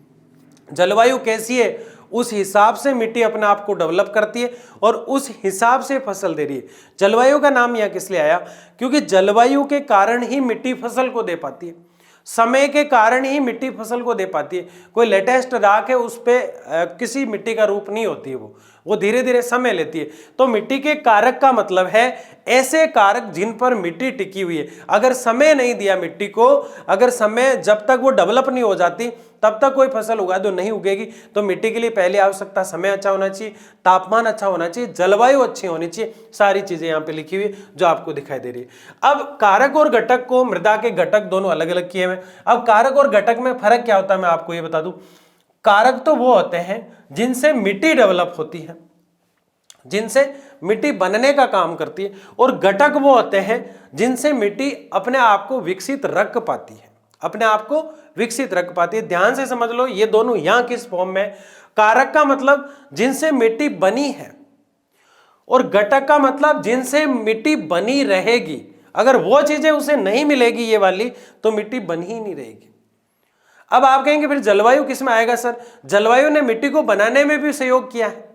जलवायु कैसी है उस हिसाब से मिट्टी अपने आप को डेवलप करती है और उस हिसाब से फसल दे रही है। जलवायु का नाम यहाँ किस लिए आया, क्योंकि जलवायु के कारण ही मिट्टी फसल को दे पाती है, समय के कारण ही मिट्टी फसल को दे पाती है। कोई लेटेस्ट राख है उस पर किसी मिट्टी का रूप नहीं होती है, वो धीरे धीरे समय लेती है। तो मिट्टी के कारक का मतलब है ऐसे कारक जिन पर मिट्टी टिकी हुई है। अगर समय नहीं दिया मिट्टी को, अगर समय जब तक वो डेवलप नहीं हो जाती तब तक कोई फसल उगा दो, नहीं उगेगी। तो मिट्टी के लिए पहली आवश्यकता समय अच्छा होना चाहिए, तापमान अच्छा होना चाहिए, जलवायु अच्छी होनी चाहिए। सारी चीजें यहाँ पे लिखी हुई जो आपको दिखाई दे रही है। अब कारक और घटक को, मृदा के घटक दोनों अलग अलग किए हुए। अब कारक और घटक में फर्क क्या होता है मैं आपको ये बता दूं। कारक तो वो होते हैं जिनसे मिट्टी डेवलप होती है, जिनसे मिट्टी बनने का काम करती है, और घटक वो होते हैं जिनसे मिट्टी अपने आप को विकसित रख पाती है, अपने आप को विकसित रख पाती है। ध्यान से समझ लो ये दोनों यहां किस फॉर्म में। कारक का मतलब जिनसे मिट्टी बनी है, और घटक का मतलब जिनसे मिट्टी बनी रहेगी। अगर वो चीजें उसे नहीं मिलेगी ये वाली, तो मिट्टी बन ही नहीं रहेगी। अब आप कहेंगे फिर जलवायु किस में आएगा सर? जलवायु ने मिट्टी को बनाने में भी सहयोग किया है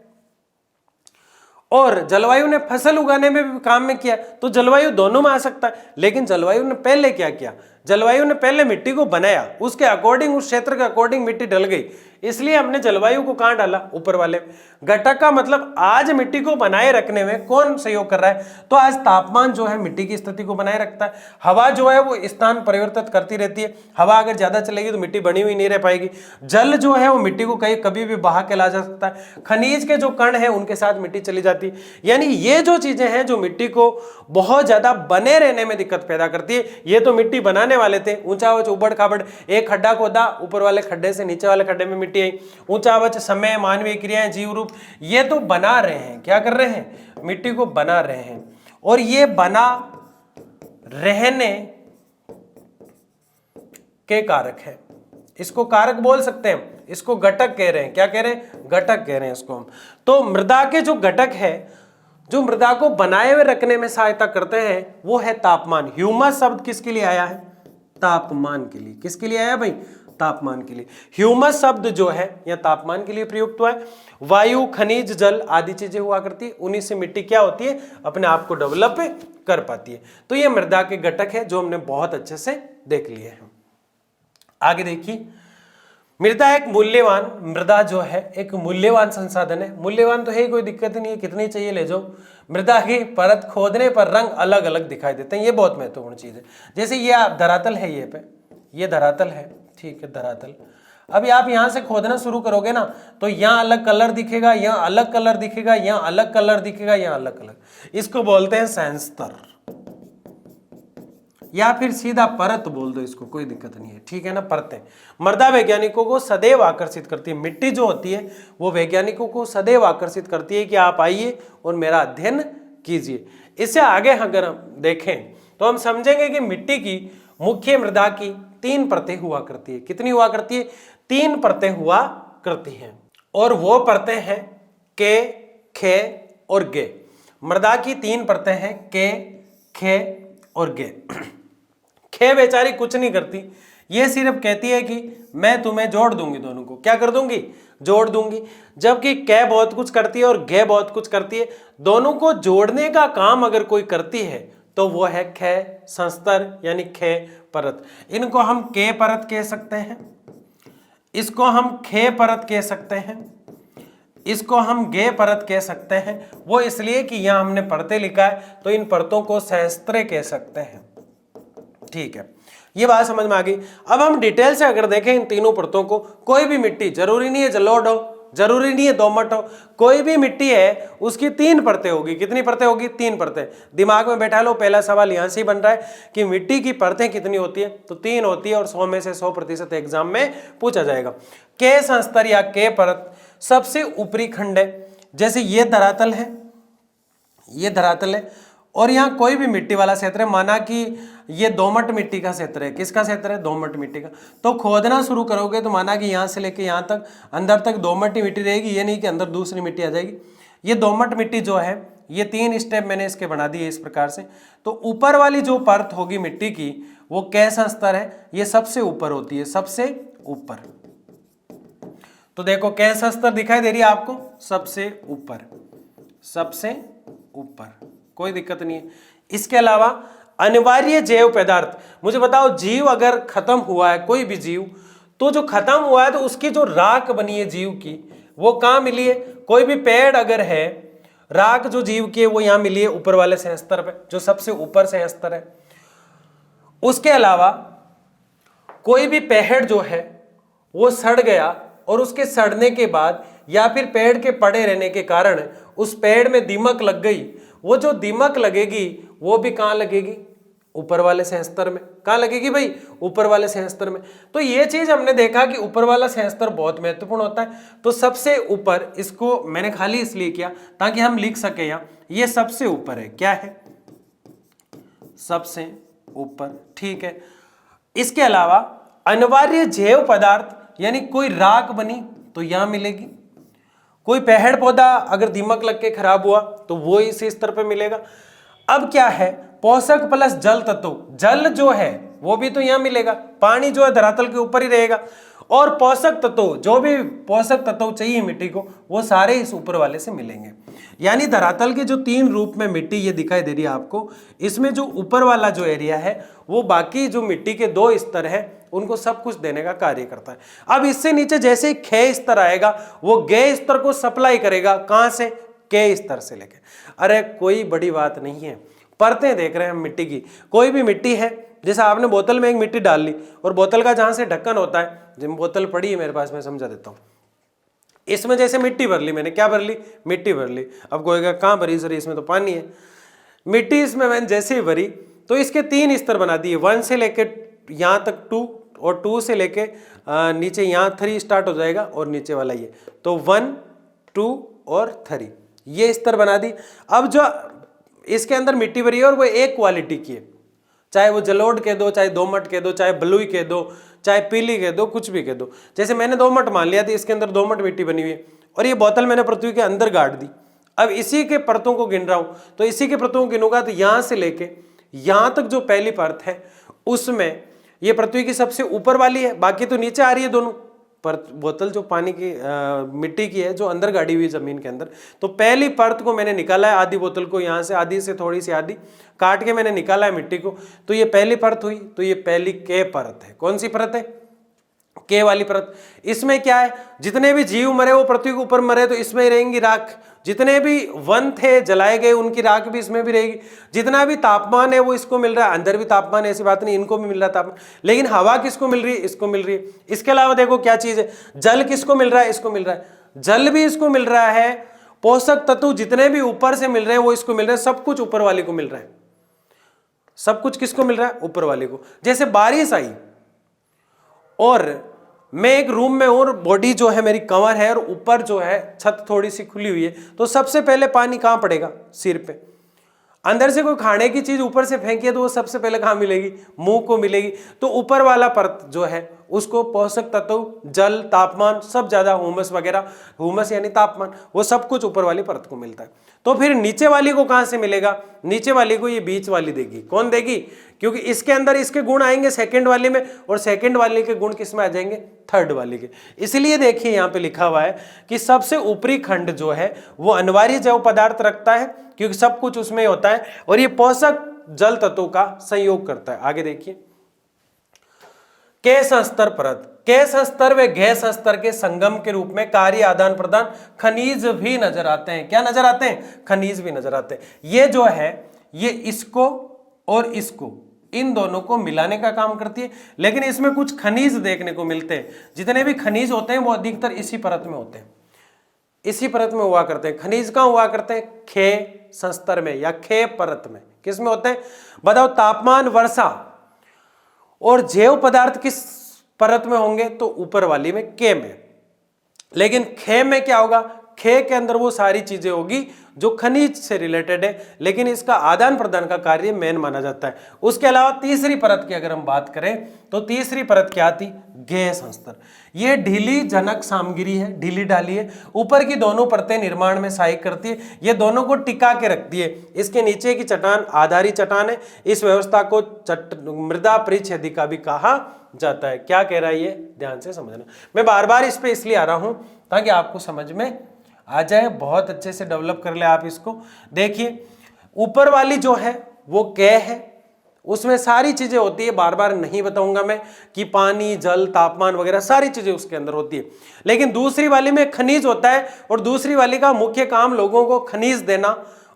और जलवायु ने फसल उगाने में भी काम में किया, तो जलवायु दोनों में आ सकता है। लेकिन जलवायु ने पहले क्या किया, जलवायु ने पहले मिट्टी को बनाया, उसके अकॉर्डिंग, उस क्षेत्र के अकॉर्डिंग मिट्टी ढल गई, इसलिए हमने जलवायु को कहां डाला, ऊपर वाले। घटक का मतलब आज मिट्टी को बनाए रखने में कौन सहयोग कर रहा है, तो आज तापमान जो है मिट्टी की स्थिति को बनाए रखता है। हवा जो है वो स्थान परिवर्तित करती रहती है, हवा अगर ज्यादा चलेगी तो मिट्टी बनी हुई नहीं रह पाएगी। जल जो है वो मिट्टी को कहीं कभी भी बहा के ला जा सकता है। खनिज के जो कण है उनके साथ मिट्टी चली जाती है। यानी ये जो चीजें हैं जो मिट्टी को बहुत ज्यादा बने रहने में दिक्कत पैदा करती है, ये तो मिट्टी बनाने वाले थे। ऊंचा वच, उबड़ खाबड़, एक खड्डा खोदा, ऊपर वाले खड्डे से नीचे वाले खड्डे में मिट्टी आई। ऊंचा वच, समय, मानवीय क्रियाएं, जीव रूप, ये तो बना रहे हैं। क्या कर रहे हैं? मिट्टी को बना रहे हैं। और ये बना रहने के कारक है, इसको कारक बोल सकते हैं, इसको घटक कह रहे हैं। क्या कह रहे हैं? घटक कह रहे हैं इसको हम। तो मृदा के जो घटक है, जो मृदा को बनाए हुए रखने में सहायता करते हैं, वो है तापमान। ह्यूमस शब्द किसके लिए आया है? तापमान के लिए। किसके लिए आया भाई? तापमान के लिए। ह्यूमस शब्द जो है यह तापमान के लिए प्रयुक्त हुआ है। वायु, खनिज, जल आदि चीजें हुआ करती है, उन्हीं से मिट्टी क्या होती है, अपने आप को डेवलप कर पाती है। तो ये मृदा के घटक है जो हमने बहुत अच्छे से देख लिए हैं। आगे देखिए, मृदा एक मूल्यवान, मृदा जो है एक मूल्यवान संसाधन है। मूल्यवान तो है, कोई दिक्कत ही नहीं है, कितनी चाहिए ले जाओ। मृदा की परत खोदने पर रंग अलग अलग दिखाई देते हैं, ये बहुत महत्वपूर्ण चीज है। जैसे ये आप धरातल है, ये धरातल है, ठीक है, धरातल। अभी आप यहां से खोदना शुरू करोगे ना, तो यहाँ अलग कलर दिखेगा, यहाँ अलग कलर दिखेगा, यहाँ अलग कलर दिखेगा, यहाँ अलग कलर। इसको बोलते हैं सेंस्तर, या फिर सीधा परत बोल दो इसको, कोई दिक्कत नहीं है, ठीक है ना। परतें मृदा वैज्ञानिकों को सदैव आकर्षित करती है। मिट्टी जो होती है वो वैज्ञानिकों को सदैव आकर्षित करती है कि आप आइए और मेरा अध्ययन कीजिए। इससे आगे अगर हम देखें तो हम समझेंगे कि मिट्टी की मुख्य मृदा की 3 परतें हुआ करती है। कितनी हुआ करती है? 3 परतें हुआ करती हैं और वो परतें हैं के, खे और गे। मृदा की 3 परतें हैं के, खे और गे। खे बेचारी कुछ नहीं करती, ये सिर्फ कहती है कि मैं तुम्हें जोड़ दूंगी, दोनों को क्या कर दूंगी, जोड़ दूंगी। जबकि कै बहुत कुछ करती है और गे बहुत कुछ करती है। दोनों को जोड़ने का काम अगर कोई करती है तो वो है खे संस्तर यानी खे परत। इनको हम के परत कह सकते हैं, इसको हम खे परत कह सकते हैं, इसको हम गे परत कह सकते हैं। वो इसलिए कि यहां हमने परतें लिखा है तो इन परतों को सहस्त्रे कह सकते हैं। ठीक है, ये बात समझ में आ गई। अब हम डिटेल से अगर देखें इन तीनों परतों को, कोई भी मिट्टी, जरूरी नहीं है जलोढ़ हो, जरूरी नहीं है दोमट हो, कोई भी मिट्टी है उसकी 3 परतें होगी। कितनी परतें होगी, 3 परतें। दिमाग में बैठा लो, पहला सवाल यहां से ही बन रहा है कि मिट्टी की परतें कितनी होती है, तो 3 होती है और 100 में से 100% एग्जाम में पूछा जाएगा। के संस्तर या के परत सबसे ऊपरी खंड है। जैसे ये धरातल है, ये धरातल है और यहाँ कोई भी मिट्टी वाला क्षेत्र है, माना कि ये दोमट मिट्टी का क्षेत्र है। किसका क्षेत्र है, दोमट मिट्टी का। तो खोदना शुरू करोगे तो माना कि यहाँ से लेके यहाँ तक अंदर तक दोमट ही मिट्टी रहेगी, ये नहीं कि अंदर दूसरी मिट्टी आ जाएगी। ये दोमट मिट्टी जो है, ये 3 स्टेप मैंने इसके बना दिए इस प्रकार से। तो ऊपर वाली जो परत होगी मिट्टी की वो कैसा स्तर है, ये सबसे ऊपर होती है, सबसे ऊपर। तो देखो कैसा स्तर दिखाई दे रही है आपको, सबसे ऊपर, सबसे ऊपर, कोई दिक्कत नहीं है। इसके अलावा अनिवार्य जैव पदार्थ, मुझे बताओ जीव अगर खत्म हुआ है, कोई भी जीव, तो जो खत्म हुआ है तो उसकी जो राख बनी है जीव की वो कहाँ मिली है। कोई भी पेड़ अगर है, राख जो जीव की है वो यहाँ मिली है ऊपर वाले सहस्तर पे, जो सबसे ऊपर सहस्तर है। उसके अलावा कोई भी पेड़ जो है वो सड़ गया और उसके सड़ने के बाद या फिर पेड़ के पड़े रहने के कारण उस पेड़ में दीमक लग गई, वो जो दीमक लगेगी वो भी कहाँ लगेगी, ऊपर वाले सहस्तर में। कहाँ लगेगी भाई, ऊपर वाले सहस्तर में। तो ये चीज हमने देखा कि ऊपर वाला सहस्तर बहुत महत्वपूर्ण होता है। तो सबसे ऊपर, इसको मैंने खाली इसलिए किया ताकि हम लिख सके यहाँ, ये सबसे ऊपर है। क्या है, सबसे ऊपर। ठीक है, इसके अलावा अनिवार्य जैव पदार्थ यानी कोई राख बनी तो यहां मिलेगी। कोई पेड़ पौधा अगर दीमक लग के खराब हुआ तो वो इसी स्तर पे मिलेगा। अब क्या है, पोषक प्लस जल तत्व, जल जो है वो भी तो यहां मिलेगा, पानी जो है धरातल के ऊपर ही रहेगा, और पोषक तत्व, जो भी पोषक तत्व चाहिए मिट्टी को वो सारे इस ऊपर वाले से मिलेंगे। यानी धरातल के जो 3 रूप में मिट्टी ये दिखाई दे रही है आपको, इसमें जो ऊपर वाला जो एरिया है वो बाकी जो मिट्टी के 2 स्तर है उनको सब कुछ देने का कार्य करता है। अब इससे नीचे जैसे खे स्तर आएगा वो गे स्तर को सप्लाई करेगा, कहां से, के स्तर से लेके। अरे कोई बड़ी बात नहीं है, परतें देख रहे हैं हम मिट्टी की। कोई भी मिट्टी है, जैसे आपने बोतल में एक मिट्टी डाल ली और बोतल का जहां से ढक्कन होता है, जब बोतल पड़ी है मेरे पास, मैं समझा देता हूँ, इसमें जैसे मिट्टी भर ली मैंने, क्या भर ली, मिट्टी भर ली। अब कोई कहाँ भरी सर, इसमें तो पानी है। मिट्टी इसमें मैंने जैसे ही भरी तो इसके 3 स्तर बना दिए, 1 से लेके यहाँ तक 2 और 2 से लेके नीचे यहाँ 3 स्टार्ट हो जाएगा और नीचे वाला ये, तो 1, 2 और 3 ये स्तर बना दी। अब जो इसके अंदर मिट्टी भरी है और वो एक क्वालिटी की है, चाहे वो जलोढ़ कह दो, चाहे दोमट कह दो, चाहे बलुई कह दो, चाहे पीली कह दो, कुछ भी कह दो। जैसे मैंने दोमट मान लिया थी, इसके अंदर दोमट मिट्टी बनी हुई है और ये बोतल मैंने पृथ्वी के अंदर गाड़ दी। अब इसी के परतों को गिन रहा हूं, तो इसी के परतों को गिनूंगा तो यहां से लेके यहां तक जो पहली परत है उसमें ये पृथ्वी की सबसे ऊपर वाली है, बाकी तो नीचे आ रही है दोनों। पर बोतल जो पानी की मिट्टी की है जो अंदर गाड़ी हुई जमीन के अंदर, तो पहली परत को मैंने निकाला है, आधी बोतल को यहाँ से आधी से थोड़ी सी आधी काट के मैंने निकाला है मिट्टी को, तो ये पहली परत हुई। तो ये पहली के परत है। कौन सी परत है, के वाली परत। इसमें क्या है, जितने भी जीव मरे वो पृथ्वी के ऊपर मरे तो इसमें ही रहेंगी राख, जितने भी वन थे जलाए गए उनकी राख भी इसमें भी रहेगी, जितना भी तापमान है वो इसको मिल रहा है, अंदर भी तापमान है, ऐसी बात नहीं, इनको भी मिल रहा है तापमान, लेकिन हवा किसको मिल रही है, इसको मिल रही है। इसके अलावा देखो क्या चीज है, जल किसको मिल रहा है, इसको मिल रहा है, जल भी इसको मिल रहा है, पोषक तत्व जितने भी ऊपर से मिल रहे हैं वो इसको मिल रहे हैं, सब कुछ ऊपर वाले को मिल रहा है। सब कुछ किसको मिल रहा है, ऊपर वाले को। जैसे बारिश आई और मैं एक रूम में और बॉडी जो है मेरी कवर है और ऊपर जो है छत थोड़ी सी खुली हुई है, तो सबसे पहले पानी कहां पड़ेगा, सिर पे। अंदर से कोई खाने की चीज ऊपर से फेंकी है तो वो सबसे पहले कहां मिलेगी, मुंह को मिलेगी। तो ऊपर वाला परत जो है उसको पोषक तत्व, जल, तापमान सब ज्यादा, ह्यूमस वगैरह, ह्यूमस यानी तापमान, वो सब कुछ ऊपर वाली परत को मिलता है। तो फिर नीचे वाली को कहां से मिलेगा? नीचे वाली को ये बीच वाली देगी। कौन देगी? क्योंकि इसके अंदर इसके गुण आएंगे सेकंड वाली में, और सेकंड वाली के गुण किस में आ जाएंगे? थर्ड वाली के। इसलिए देखिए यहाँ पे लिखा हुआ है कि सबसे ऊपरी खंड जो है वो अनिवार्य जैव पदार्थ रखता है, क्योंकि सब कुछ उसमें होता है, और ये पोषक जल तत्वों का संयोग करता है। आगे देखिए, के संस्तर परत, के संस्तर व घे संस्तर के संगम के रूप में कार्य आदान प्रदान खनिज भी नजर आते हैं। क्या नजर आते हैं? खनिज भी नजर आते हैं। ये जो है ये इसको और इसको, इन दोनों को मिलाने का काम करती है, लेकिन इसमें कुछ खनिज देखने को मिलते हैं। जितने भी खनिज होते हैं वो अधिकतर इसी परत में होते हैं, इसी परत में हुआ करते हैं। खनिज कहाँ हुआ करते हैं? खे संस्तर में या खे परत में। किस में होते हैं? बताओ। तापमान, वर्षा और जैव पदार्थ किस परत में होंगे? तो ऊपर वाली में, के में। लेकिन खे में क्या होगा? खे के अंदर वो सारी चीजें होगी जो खनिज से रिलेटेड है, लेकिन इसका आदान प्रदान का कार्य मेन माना जाता है। उसके अलावा तीसरी परत की अगर हम बात करें तो तीसरी परत क्या आती? गेय संस्तर। ये ढीली जनक सामग्री है, ढीली ढाली है, ऊपर की दोनों परतें निर्माण में सहायक करती है, ये दोनों को टिका के रखती है। इसके नीचे की चट्टान आधारी चट्टान है। इस व्यवस्था को मृदा परिच्छेदिका भी कहा जाता है। क्या कह रहा है ये? ध्यान से समझना। मैं बार बार इस पे इसलिए आ रहा हूं ताकि आपको समझ में आ जाए, बहुत अच्छे से डेवलप कर ले आप इसको। देखिए, ऊपर वाली जो है वो के है, उसमें सारी चीजें होती है, बार बार नहीं बताऊंगा मैं कि पानी, जल, तापमान वगैरह सारी चीजें उसके अंदर होती है। लेकिन दूसरी वाली में खनिज होता है, और दूसरी वाली का मुख्य काम लोगों को खनिज देना,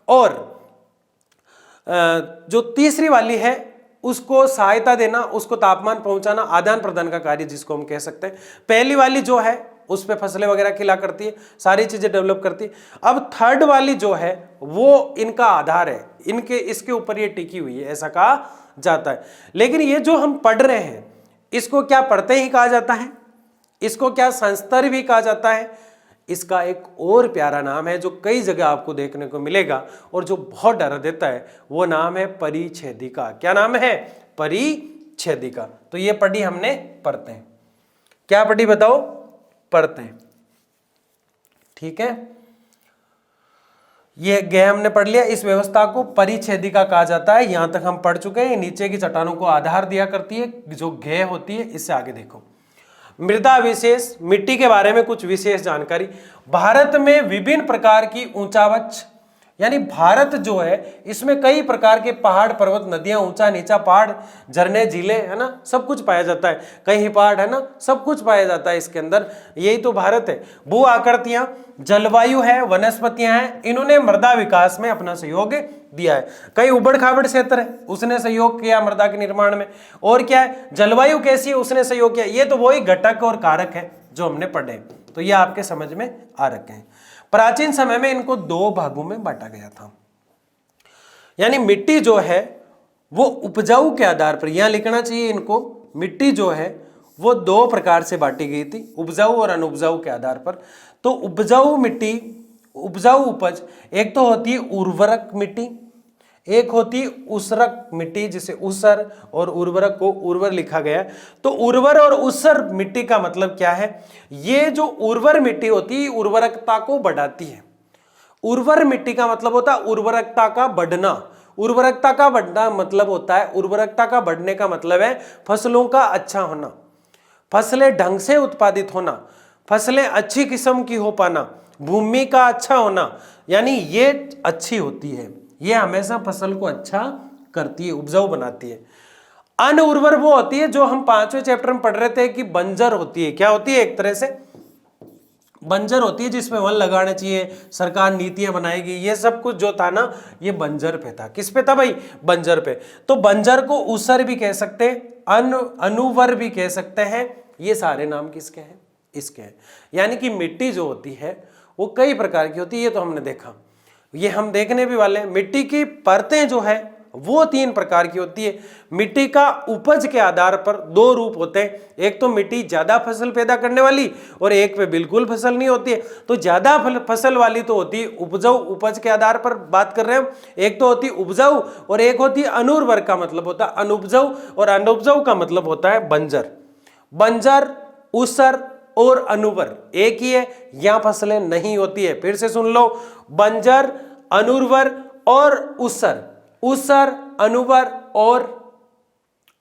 और जो तीसरी वाली है उसको सहायता देना, उसको तापमान पहुंचाना, आदान प्रदान का कार्य जिसको हम कह सकते हैं। पहली वाली जो है उस पे फसलें वगैरह खिला करती है, सारी चीजें डेवलप करती है। अब थर्ड वाली जो है वो इनका आधार है, इनके इसके ऊपर ये टिकी हुई है, ऐसा कहा जाता है। लेकिन ये जो हम पढ़ रहे हैं इसको क्या पढ़ते ही कहा जाता है? इसको क्या संस्तर भी कहा जाता है? इसका एक और प्यारा नाम है जो कई जगह आपको देखने को मिलेगा और जो बहुत डर देता है, वो नाम है परिच्छेदिका। क्या नाम है? परिच्छेदिका। तो ये पढ़ी हमने, पढ़ते हैं। क्या पढ़ी बताओ? पढ़ते हैं। ठीक है, ये गए हमने पढ़ लिया। इस व्यवस्था को परिच्छेदिका कहा जाता है। यहां तक हम पढ़ चुके हैं। नीचे की चट्टानों को आधार दिया करती है, जो घे होती है। इससे आगे देखो, मृदा विशेष, मिट्टी के बारे में कुछ विशेष जानकारी। भारत में विभिन्न प्रकार की ऊंचावच, यानी भारत जो है इसमें कई प्रकार के पहाड़, पर्वत, नदियां, ऊंचा नीचा, पहाड़, झरने, झीलें, है ना, सब कुछ पाया जाता है। कहीं पहाड़, है ना, सब कुछ पाया जाता है इसके अंदर। यही तो भारत है। भू आकृतियां, जलवायु है, वनस्पतियां हैं, इन्होंने मृदा विकास में अपना सहयोग दिया है। कई उबड़ खाबड़ क्षेत्र है, उसने सहयोग किया मृदा के निर्माण में। और क्या है? जलवायु कैसी है, उसने सहयोग किया। ये तो वही घटक और कारक है जो हमने पढ़े, तो ये आपके समझ में आ रखे हैं। प्राचीन समय में इनको दो भागों में बांटा गया था, यानी मिट्टी जो है वो उपजाऊ के आधार पर, यहां लिखना चाहिए इनको, मिट्टी जो है वो दो प्रकार से बांटी गई थी, उपजाऊ और अनुपजाऊ के आधार पर। तो उपजाऊ मिट्टी, उपजाऊ उपज, एक तो होती है उर्वरक मिट्टी, एक होती है उसरक मिट्टी, जिसे उसर और उर्वरक को उर्वर लिखा गया। तो उर्वर और उसर मिट्टी का मतलब क्या है? ये जो उर्वर मिट्टी होती है उर्वरकता को बढ़ाती है। उर्वर मिट्टी का मतलब होता है उर्वरकता का बढ़ना। उर्वरकता का बढ़ना मतलब होता है, उर्वरकता का बढ़ने का मतलब है फसलों का अच्छा होना, फसलें ढंग से उत्पादित होना, फसलें अच्छी किस्म की हो पाना, भूमि का अच्छा होना, यानी ये अच्छी होती है। ये हमेशा फसल को अच्छा करती है, उपजाऊ बनाती है। अनउर्वर वो होती है जो हम 5वें चैप्टर में पढ़ रहे थे कि बंजर होती है। क्या होती है? एक तरह से बंजर होती है, जिसमें वन लगाने चाहिए, सरकार नीतियां बनाएगी, ये सब कुछ जो था ना, ये बंजर पे था। किस पे था भाई? बंजर पे। तो बंजर को उसर भी कह सकते हैं, अनुवर भी कह सकते हैं। ये सारे नाम किसके हैं? इसके हैं। यानी कि मिट्टी जो होती है वो कई प्रकार की होती है, ये तो हमने देखा, ये हम देखने भी वाले हैं। मिट्टी की परतें जो है वो 3 प्रकार की होती है। मिट्टी का उपज के आधार पर 2 रूप होते हैं, एक तो मिट्टी ज्यादा फसल पैदा करने वाली और एक पे बिल्कुल फसल नहीं होती है। तो ज्यादा फसल वाली तो होती है उपजाऊ, उपज के आधार पर बात कर रहे हैं हम। एक तो होती है उपजाऊ और एक होती है अनुर्वर, का मतलब होता है अनुपजाऊ, और अनुपजाऊ का मतलब होता है बंजर। बंजर, ऊसर और अनुवर एक ही है, यहां फसलें नहीं होती है। फिर से सुन लो, बंजर, अनुर्वर और ऊसर, ऊसर, अनुवर और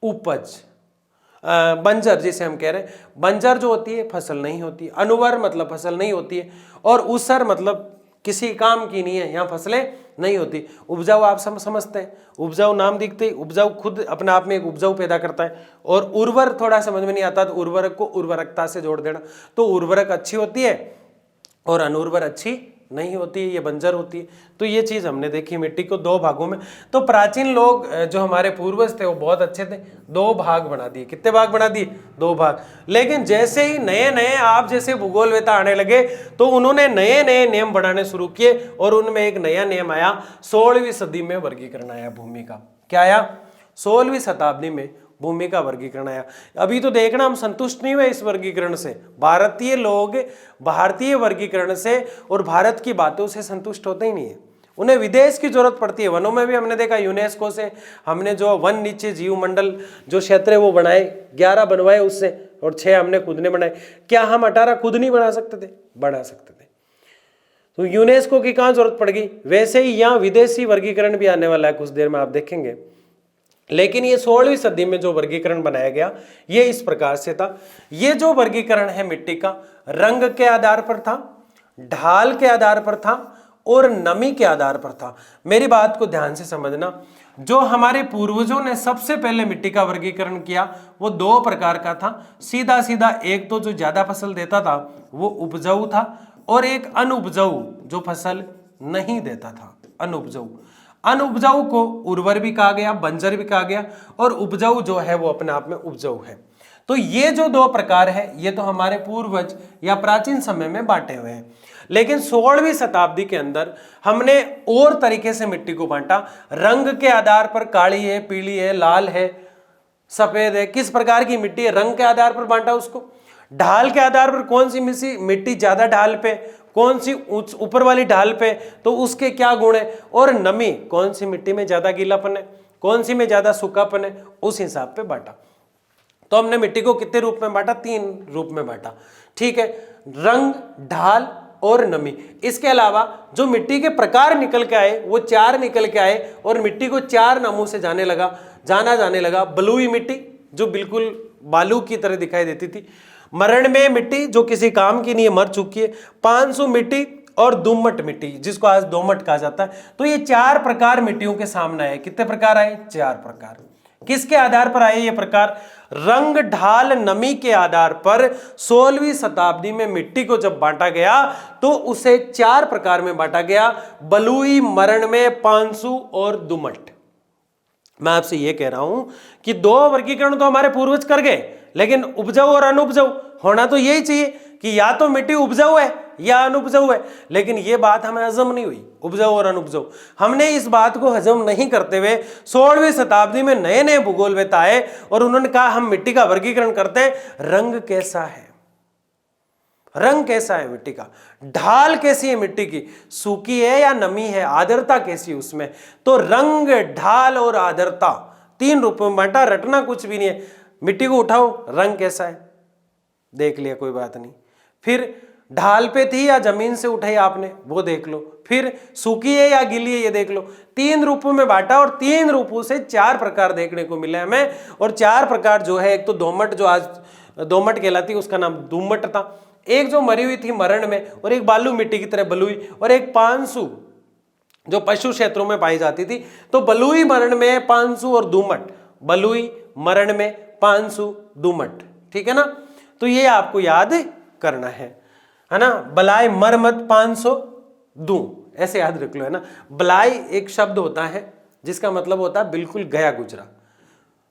उपज। बंजर जिसे हम कह रहे हैं, बंजर जो होती है फसल नहीं होती, अनुवर मतलब फसल नहीं होती है, और ऊसर मतलब किसी काम की नहीं है, यहाँ फसलें नहीं होती। उपजाऊ आप समझते हैं, उपजाऊ नाम दिखते ही उपजाऊ खुद अपने आप में एक उपजाऊ पैदा करता है। और उर्वर थोड़ा समझ में नहीं आता तो उर्वरक को उर्वरकता से जोड़ देना, तो उर्वरक अच्छी होती है और अनुर्वर अच्छी नहीं होती है, ये बंजर होती है। तो ये चीज हमने देखी मिट्टी को दो भागों में। तो प्राचीन लोग जो हमारे पूर्वज थे वो बहुत अच्छे थे, दो भाग बना दिए। कितने भाग बना दिए? दो भाग। लेकिन जैसे ही नए नए आप जैसे भूगोलवेत्ता आने लगे तो उन्होंने नए नए नियम बनाने शुरू किए, और उनमें एक नया नियम आया, 16वीं सदी में वर्गीकरण आया भूमि का। क्या आया? 16वीं शताब्दी में भूमि का वर्गीकरण आया। अभी तो देखना हम संतुष्ट नहीं हुए इस वर्गीकरण से। भारतीय लोग भारतीय वर्गीकरण से और भारत की बातों से संतुष्ट होते ही नहीं है, उन्हें विदेश की जरूरत पड़ती है। वनों में भी हमने देखा, यूनेस्को से हमने जो वन नीचे जीव मंडल जो क्षेत्र है वो बनाए, 11 बनवाए उससे, और 6 हमने खुद ने बनाए। क्या हम 18 खुद नहीं बना सकते थे? बना सकते थे। तो यूनेस्को की कहां जरूरत पड़ गई? वैसे ही यहां विदेशी वर्गीकरण भी आने वाला है, कुछ देर में आप देखेंगे। लेकिन ये 16वीं सदी में जो वर्गीकरण बनाया गया ये इस प्रकार से था। ये जो वर्गीकरण है मिट्टी का, रंग के आधार पर था, ढाल के आधार पर था और नमी के आधार पर था। मेरी बात को ध्यान से समझना, जो हमारे पूर्वजों ने सबसे पहले मिट्टी का वर्गीकरण किया वो 2 प्रकार का था। सीधा सीधा एक तो जो ज्यादा फसल देता था वो उपजाऊ था, और एक अनुपजाऊ जो फसल नहीं देता था, अनुपजाऊ। अनुपजाऊ को उर्वर भी कहा गया, बंजर भी कहा गया, और उपजाऊ जो है वो अपने आप में उपजाऊ है। तो ये जो 2 प्रकार है ये तो हमारे पूर्वज या प्राचीन समय में बांटे हुए हैं। लेकिन 16वीं शताब्दी के अंदर हमने और तरीके से मिट्टी को बांटा। रंग के आधार पर काली है, पीली है, लाल है, सफेद है, किस प्रकार की मिट्टी है, रंग के आधार पर बांटा उसको। ढाल के आधार पर कौन सी मिट्टी ज्यादा ढाल पे, कौन सी ऊपर वाली ढाल पे, तो उसके क्या गुण है। और नमी, कौन सी मिट्टी में ज्यादा गीलापन है, कौन सी में ज्यादा सूखापन है, उस हिसाब पे बांटा। तो हमने मिट्टी को कितने रूप में बांटा? 3 रूप में बांटा। ठीक है, रंग, ढाल और नमी। इसके अलावा जो मिट्टी के प्रकार निकल के आए वो 4 निकल के आए, और मिट्टी को 4 नामों से जाना जाने लगा। बलुई मिट्टी जो बिल्कुल बालू की तरह दिखाई देती थी, मरण में मिट्टी जो किसी काम की नहीं है, मर चुकी है, 500 मिट्टी, और दोमट मिट्टी जिसको आज दोमट कहा जाता है। तो ये 4 प्रकार मिट्टियों के सामने आए। कितने प्रकार आए? 4 प्रकार। किसके आधार पर आए ये प्रकार? रंग, ढाल, नमी के आधार पर 16वीं शताब्दी में मिट्टी को जब बांटा गया तो उसे 4 प्रकार में बांटा गया, बलुई, मरण में, पांसु और दोमट। मैं आपसे ये कह रहा हूं कि 2 वर्गीकरण तो हमारे पूर्वज कर गए, लेकिन उपजाऊ और अनुपजाऊ होना तो यही चाहिए कि या तो मिट्टी उपजाऊ है या अनुपजाऊ है। लेकिन ये बात हमें हजम नहीं हुई, उपजाऊ और अनुपजाऊ। हमने इस बात को हजम नहीं करते हुए 16वीं शताब्दी में नए नए भूगोलवेत्ता आए और उन्होंने कहा हम मिट्टी का वर्गीकरण करते हैं। रंग कैसा है, रंग कैसा है मिट्टी का, ढाल कैसी है मिट्टी की, सूखी है या नमी है, आर्द्रता कैसी है उसमें। तो रंग, ढाल और आर्द्रता 3 रूपों में बांटा। रटना कुछ भी नहीं है, मिट्टी को उठाओ, रंग कैसा है देख लिया, कोई बात नहीं। फिर ढाल पे थी या जमीन से उठाई आपने, वो देख लो। फिर सूखी है या गीली है ये देख लो। 3 रूपों में बांटा और 3 रूपों से 4 प्रकार देखने को मिले हमें। और 4 प्रकार जो है, एक तो दोमट, जो आज दोमट कहलाती है, उसका नाम दोमट था। एक जो मरी हुई थी मरण में, और एक बालू मिट्टी की तरह बलुई, और एक पांसु जो पशु क्षेत्रों में पाई जाती थी। तो बलुई, मरण में, पांसु और दोमट। बलुई, मरण में, पांसु, दोमट। ठीक है ना। तो ये आपको याद करना है ना। बलाय, मरमत, 500 दू, ऐसे याद रख लो, है ना। बलाय एक शब्द होता है जिसका मतलब होता है बिल्कुल गया गुजरा।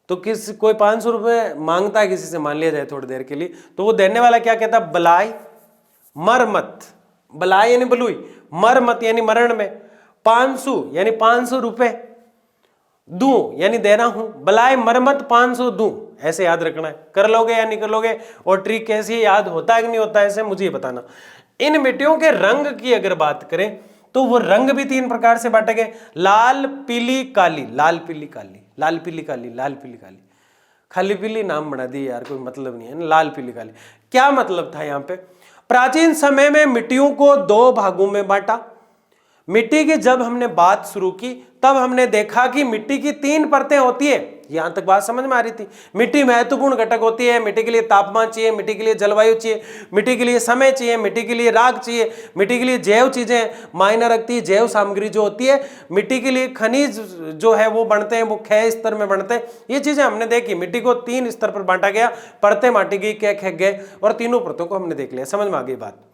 तो कोई 500 रुपए मांगता है किसी से, मान लिया जाए थोड़ी देर के लिए, तो वो देने वाला क्या कहता है? बलाय, मरमत। बलाय यानी बलुई, मरमत यानी मरण में, 500 यानी 500 रुपए, दू यानी देना हूं। बलाय, मरमत, 500 दू, ऐसे याद रखना है। कर लोगे या नहीं कर लोगे, और ट्रिक कैसी है, याद होता है कि नहीं होता है, ऐसे मुझे बताना। इन मिट्टियों के रंग की अगर बात करें तो वो रंग भी 3 प्रकार से बांटे गए। लाल, पीली, काली। लाल, पीली, काली, लाल, पीली, काली, लाल, पीली, काली। खाली पीली नाम बना दिए यार, कोई मतलब नहीं है, लाल पीली काली। क्या मतलब था यहाँ पे? प्राचीन समय में मिट्टियों को दो भागों में बांटा। मिट्टी की जब हमने बात शुरू की तब हमने देखा कि मिट्टी की 3 परतें होती है। यहां तक बात समझ में आ रही थी। मिट्टी महत्वपूर्ण घटक होती है। मिट्टी के लिए तापमान चाहिए, मिट्टी के लिए जलवायु चाहिए, मिट्टी के लिए समय चाहिए, मिट्टी के लिए राख चाहिए, मिट्टी के लिए जैव चीजें मायने रखती है। जैव सामग्री जो होती है, मिट्टी के लिए खनिज जो है वो बनते हैं, वो क्षय स्तर में बनते हैं। ये चीजें हमने देखी। मिट्टी को 3 स्तर पर बांटा गया, परतें बांटी गई, क्या खेक गए, और तीनों परतों को हमने देख लिया। समझ में आ गई बात।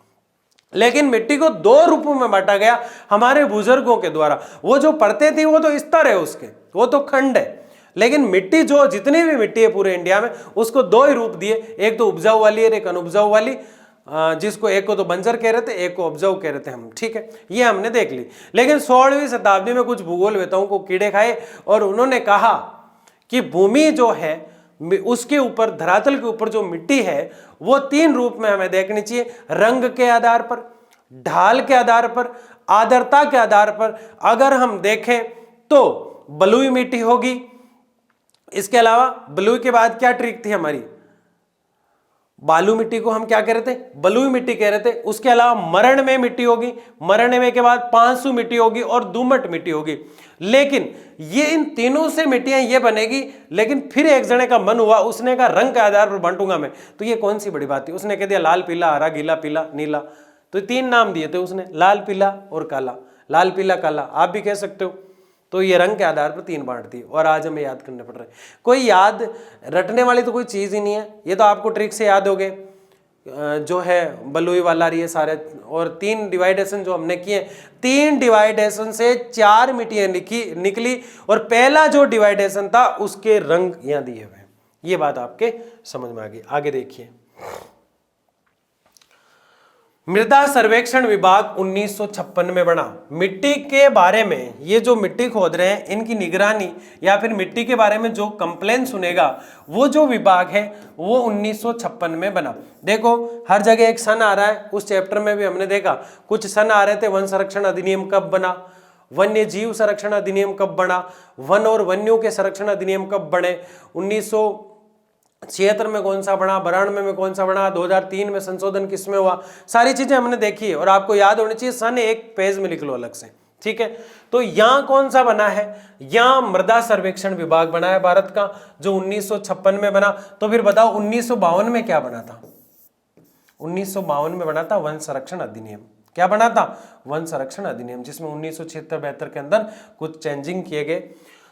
लेकिन मिट्टी को 2 रूपों में बांटा गया हमारे बुजुर्गों के द्वारा। वो जो परतें थी वो तो स्तर है उसके, वो तो खंड है। लेकिन मिट्टी जो जितनी भी मिट्टी है पूरे इंडिया में, उसको 2 ही रूप दिए, एक तो उपजाऊ वाली है, एक अनुपजाऊ वाली, जिसको एक को तो बंजर कह रहे थे, एक को उपजाऊ कह रहे थे हम। ठीक है, ये हमने देख ली। लेकिन 16वीं शताब्दी में कुछ भूगोलवेताओं को कीड़े खाए और उन्होंने कहा कि भूमि जो है उसके ऊपर, धरातल के ऊपर जो मिट्टी है वो 3 रूप में हमें देखनी चाहिए। रंग के आधार पर, ढाल के आधार पर, आर्द्रता के आधार पर। अगर हम देखें तो बलुई मिट्टी होगी। इसके अलावा बलुई के बाद क्या ट्रिक थी हमारी? बालू मिट्टी को हम क्या कह रहे थे? बलुई मिट्टी कह रहे थे। उसके अलावा मरण में मिट्टी होगी, मरण में के बाद पांसु मिट्टी होगी और दोमट मिट्टी होगी। लेकिन ये इन तीनों से मिट्टियां ये बनेगी। लेकिन फिर एक जने का मन हुआ, उसने कहा रंग के आधार पर बांटूंगा मैं। तो ये कौन सी बड़ी बात थी? उसने कह दिया लाल, पीला, हरा, गीला, पीला, नीला। तो 3 नाम दिए थे उसने, लाल, पीला और काला। लाल, पीला, काला आप भी कह सकते हो। तो ये रंग के आधार पर 3 बांट दी और आज हमें याद करने पड़ रहे हैं। कोई याद रटने वाली तो कोई चीज ही नहीं है, ये तो आपको ट्रिक से याद हो गए। जो है बलुई वाला रही है सारे, और 3 डिवाइडेशन जो हमने किए, 3 डिवाइडेशन से 4 मिट्टियां निकली और पहला जो डिवाइडेशन था उसके रंग यहां दिए हुए। ये बात आपके समझ में आ गई। आगे देखिए, मृदा सर्वेक्षण विभाग 1956 में बना। मिट्टी के बारे में, ये जो मिट्टी खोद रहे हैं इनकी निगरानी या फिर मिट्टी के बारे में जो कंप्लेन सुनेगा, वो जो विभाग है वो 1956 में बना। देखो हर जगह एक सन आ रहा है, उस चैप्टर में भी हमने देखा कुछ सन आ रहे थे। वन संरक्षण अधिनियम कब बना, वन्य जीव संरक्षण अधिनियम कब बना, वन और वन्यों के संरक्षण अधिनियम कब बने, 1976 में कौन सा बना, 92 में कौन सा बना, 2003 में संशोधन किसमें हुआ, सारी चीजें हमने देखी है। और आपको याद होनी चाहिए, सन एक पेज में लिख लो अलग से। ठीक है, तो यहां कौन सा बना है? यहां मृदा सर्वेक्षण विभाग बना है भारत का, जो 1956 में बना। तो फिर बताओ 1952 में क्या बना था? 1952 में बना था वन संरक्षण अधिनियम। क्या बना था? वन संरक्षण अधिनियम, जिसमें 1976-72 के अंदर कुछ चेंजिंग किए गए।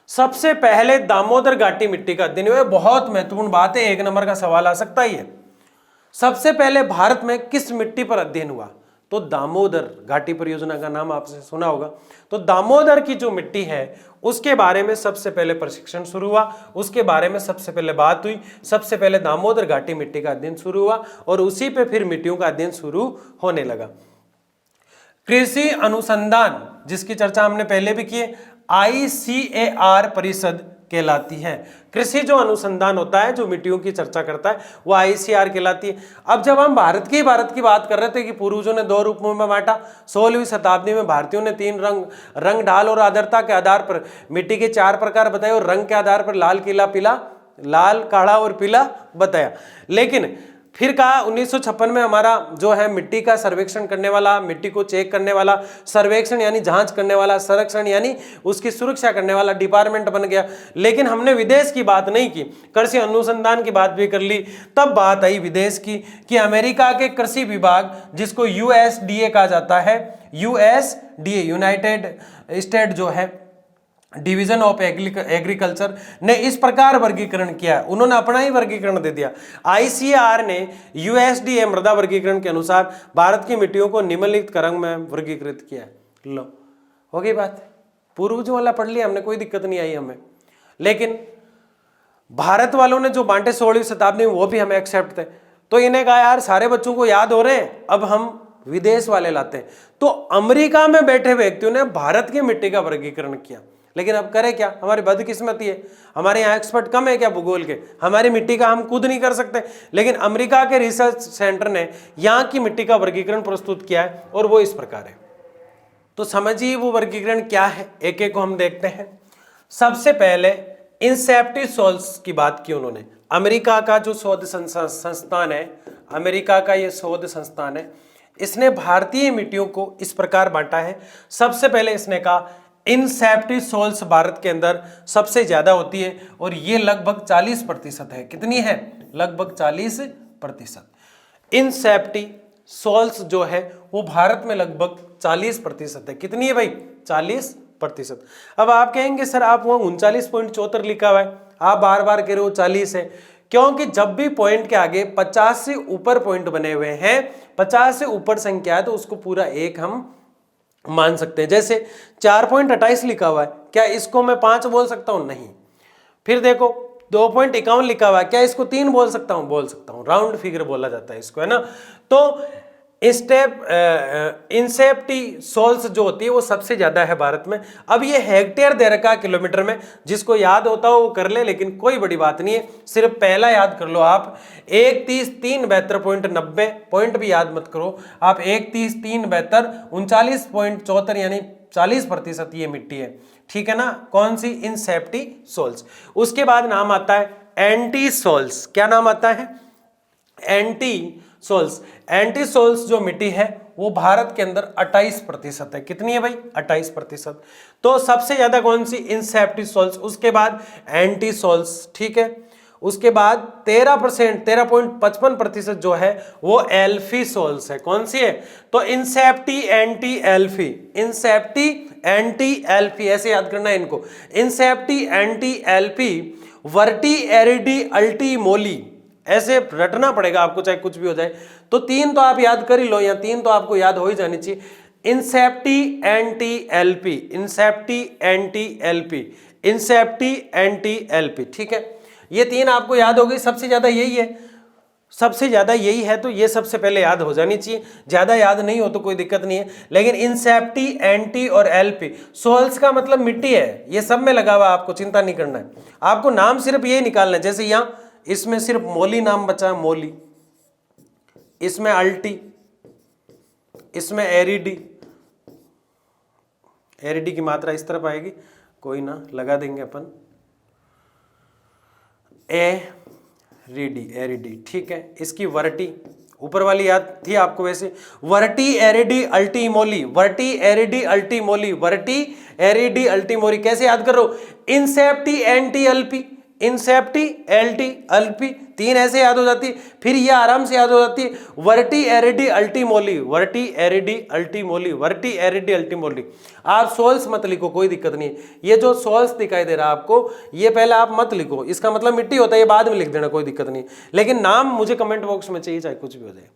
सबसे पहले दामोदर घाटी मिट्टी का अध्ययन हुआ। बहुत महत्वपूर्ण बात है, 1 नंबर का सवाल आ सकता है। सबसे पहले भारत में किस मिट्टी पर अध्ययन हुआ? तो दामोदर घाटी परियोजना का नाम आपसे सुना होगा। तो दामोदर की जो मिट्टी है उसके बारे में सबसे पहले प्रशिक्षण शुरू हुआ, उसके बारे में सबसे पहले बात हुई। सबसे पहले दामोदर घाटी मिट्टी का अध्ययन शुरू हुआ और उसी पे फिर मिट्टियों का अध्ययन शुरू होने लगा। कृषि अनुसंधान, जिसकी चर्चा हमने पहले भी की, ICAR परिषद कहलाती है। कृषि जो अनुसंधान होता है, जो मिट्टियों की चर्चा करता है, वो ICAR कहलाती है। अब जब हम भारत की बात कर रहे थे कि पूर्वजों ने 2 रूपों में बांटा, 16वीं शताब्दी में भारतीयों ने 3 रंग, ढाल और आर्द्रता के आधार पर मिट्टी के 4 प्रकार बताए और रंग के आधार पर लाल, पीला, लाल, काला और पीला बताया। लेकिन फिर कहा 1956 में हमारा जो है मिट्टी का सर्वेक्षण करने वाला, मिट्टी को चेक करने वाला, सर्वेक्षण यानी जांच करने वाला, संरक्षण यानी उसकी सुरक्षा करने वाला डिपार्टमेंट बन गया। लेकिन हमने विदेश की बात नहीं की, कृषि अनुसंधान की बात भी कर ली। तब बात आई विदेश की कि अमेरिका के कृषि विभाग, जिसको USDA कहा जाता है, USDA यूनाइटेड स्टेट जो है डिवीजन ऑफ एग्रीकल्चर, ने इस प्रकार वर्गीकरण किया। उन्होंने अपना ही वर्गीकरण दे दिया। ICAR ने USDA मृदा वर्गीकरण के अनुसार भारत की मिट्टियों को निम्नलिखित क्रम में वर्गीकृत किया। लो, हो गई बात। पूर्वजों वाला पढ़ लिया हमने, कोई दिक्कत नहीं आई हमें। लेकिन भारत वालों ने जो बांटे 16वीं शताब्दी में, वो भी हमें एक्सेप्ट थे। तो इन्हें कहा यार सारे बच्चों को याद हो रहे हैं, अब हम विदेश वाले लाते हैं। तो अमेरिका में बैठे व्यक्तियों ने भारत की मिट्टी का वर्गीकरण किया। लेकिन अब करें क्या? हमारी बदकिस्मती है, हमारे यहाँ एक्सपर्ट कम है क्या भूगोल के? हमारी मिट्टी का हम खुद नहीं कर सकते। लेकिन अमेरिका के रिसर्च सेंटर ने यहाँ की मिट्टी का वर्गीकरण प्रस्तुत किया है और वो इस प्रकार है। तो समझिए वो वर्गीकरण क्या है, एक एक को हम देखते हैं। सबसे पहले इंसेप्टी सोल्स की बात की उन्होंने। अमेरिका का जो शोध संस्थान है, अमेरिका का ये शोध संस्थान है, इसने भारतीय मिट्टियों को इस प्रकार बांटा है। सबसे पहले इसने कहा इंसेप्टी सोल्स भारत के अंदर सबसे ज्यादा होती है और ये लगभग 40% है। कितनी है? लगभग 40%। इंसेप्टी सोल्स जो है वो भारत में लगभग 40% है। कितनी है भाई? 40%। अब आप कहेंगे सर आप वहां 39.74 लिखा हुआ है, आप बार बार कह रहे हो 40 है। क्योंकि जब भी पॉइंट के आगे 50 से ऊपर पॉइंट बने हुए हैं, 50 से ऊपर संख्या है, तो उसको पूरा एक हम मान सकते हैं। जैसे 4.28 लिखा हुआ है, क्या इसको मैं 5 बोल सकता हूं? नहीं। फिर देखो 2.51 लिखा हुआ है, क्या इसको 3 बोल सकता हूं? बोल सकता हूं। राउंड फिगर बोला जाता है इसको, है ना। तो इंसेप्टी सोल्स जो होती है वो सबसे ज्यादा है भारत में। अब ये हेक्टेयर दे रखा है किलोमीटर में, जिसको याद होता हो वो कर ले, लेकिन कोई बड़ी बात नहीं है, सिर्फ पहला याद कर लो आप। 130,372.90 पॉइंट भी याद मत करो आप। 130,372 39.74 यानी 40% ये मिट्टी है, ठीक है ना। कौन सी? इंसेप्टी सोल्स। उसके बाद नाम आता है एंटी सोल्स। क्या नाम आता है? Anti souls. एंटी सोल्स जो मिट्टी है वो भारत के अंदर 28% है। कितनी है भाई? 28%। तो सबसे ज्यादा कौन सी? इंसेप्टी सोल्स। उसके बाद एंटी सोल्स, ठीक है। उसके बाद 13%, 13.55% जो है वो एल्फी सोल्स है। कौन सी है? तो इंसेप्टी एंटी एल्फी, इंसेप्टी एंटी एल्फी, ऐसे याद करना है इनको। इंसेप्टी एंटी एल्फी, वर्टी एरिडी अल्टी मोली, ऐसे रटना पड़ेगा आपको चाहे कुछ भी हो जाए। तो 3 तो आप याद कर ही लो, या 3 तो आपको याद हो ही जानी चाहिए। इंसेप्टी एंटी एल्पी, इंसेप्टी एंटी एल्पी, इंसेप्टी एंटी एल्पी, ठीक है। ये 3 आपको याद हो गई। सबसे ज्यादा यही है, सबसे ज्यादा यही है, तो ये सबसे पहले याद हो जानी चाहिए। ज्यादा याद नहीं हो तो कोई दिक्कत नहीं है, लेकिन इंसेप्टी एंटी और एल्पी सोल्स का मतलब मिट्टी है, ये सब में लगा हुआ, आपको चिंता नहीं करना है। आपको नाम सिर्फ ये निकालना है। जैसे यहां इसमें सिर्फ मोली नाम बचा, मोली, इसमें अल्टी, इसमें एरिडी, एरिडी की मात्रा इस तरफ आएगी, कोई ना लगा देंगे अपन, एरिडी, एरिडी, ठीक है। इसकी वर्टी ऊपर वाली याद थी आपको वैसे, वर्टी एरिडी अल्टी मोली, वर्टी एरिडी अल्टी मोली, वर्टी एरिडी अल्टी मोली। कैसे याद कर रहे हो? इंसेप्टी एंटी अल्पी, इंसेप्टी एल्टी अल्पी, 3 ऐसे याद हो जाती है। फिर ये आराम से याद हो जाती है, वर्टी एरिडी अल्टी मोली, वर्टी एरिडी अल्टी मोली, वर्टी एरिडी अल्टी मोली। आप सोल्स मत लिखो, कोई दिक्कत नहीं है। ये जो सोल्स दिखाई दे रहा है आपको, ये पहले आप मत लिखो, इसका मतलब मिट्टी होता है, ये बाद में लिख देना, कोई दिक्कत नहीं। लेकिन नाम मुझे कमेंट बॉक्स में चाहिए, चाहे कुछ भी हो जाए।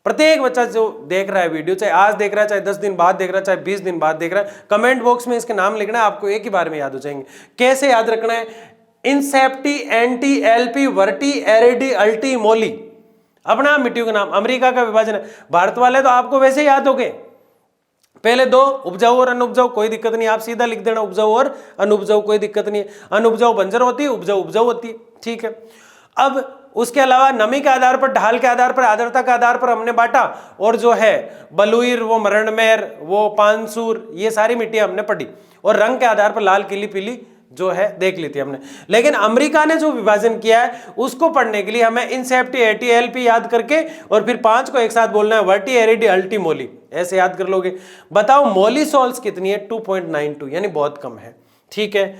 प्रत्येक बच्चा जो देख रहा है वीडियो, चाहे आज देख रहा है, चाहे 10 दिन बाद देख रहा है, चाहे 20 दिन बाद देख रहा है, कमेंट बॉक्स में इसके नाम लिखना है, आपको एक ही बार में याद हो जाएंगे। कैसे याद रखना है? इंसेप्टी एंटी एल्पी वर्टी एरिडी अल्टी मोली, अपना मिट्टियों का नाम। अमेरिका का विभाजन है, भारत वाले तो आपको वैसे याद हो गए। पहले 2 उपजाऊ और अनुपजाऊ, कोई दिक्कत नहीं, आप सीधा लिख देना उपजाऊ और अनुपजाऊ, कोई दिक्कत नहीं है। अनुपजाऊ बंजर होती है, उपजाऊ उपजाऊ होती है, ठीक है। अब उसके अलावा नमी के आधार पर, ढाल के आधार पर, आर्द्रता के आधार पर हमने बांटा, और जो है बलुईर, वो मरणमेर, वो पानसूर, ये सारी मिट्टियां हमने पढ़ी, और रंग के आधार पर लाल, पीली, पीली जो है देख ली थी हमने। लेकिन अमेरिका ने जो विभाजन किया है उसको पढ़ने के लिए हमें इंसेप्टी एटी एल्पी याद करके और फिर 5 को एक साथ बोलना है, वर्टी एरिडी अल्टी मोली, ऐसे याद कर लोगे। बताओ मोली सोल्स कितनी है? 2.92, यानी बहुत कम है, ठीक है।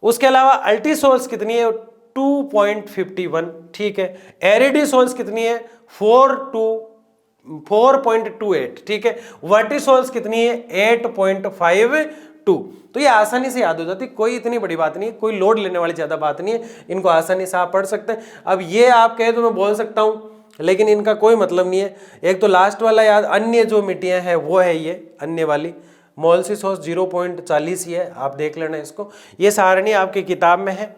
उसके अलावा अल्टी सोल्स कितनी है? 2.51, ठीक है। एरिडी सोल्स कितनी है? 4.28, ठीक है। वर्टी सोल्स कितनी है? 8.52। तो ये आसानी से याद हो जाती, कोई इतनी बड़ी बात नहीं है, कोई लोड लेने वाली ज्यादा बात नहीं है, इनको आसानी से आप पढ़ सकते हैं। अब ये आप कहे तो मैं बोल सकता हूं, लेकिन इनका कोई मतलब नहीं है। एक तो लास्ट वाला याद, अन्य जो मिट्टियां हैं वो है ये अन्य वाली, मोलसी सोल्स 0.40 ही है, आप देख लेना इसको। ये सारणी आपकी किताब में है,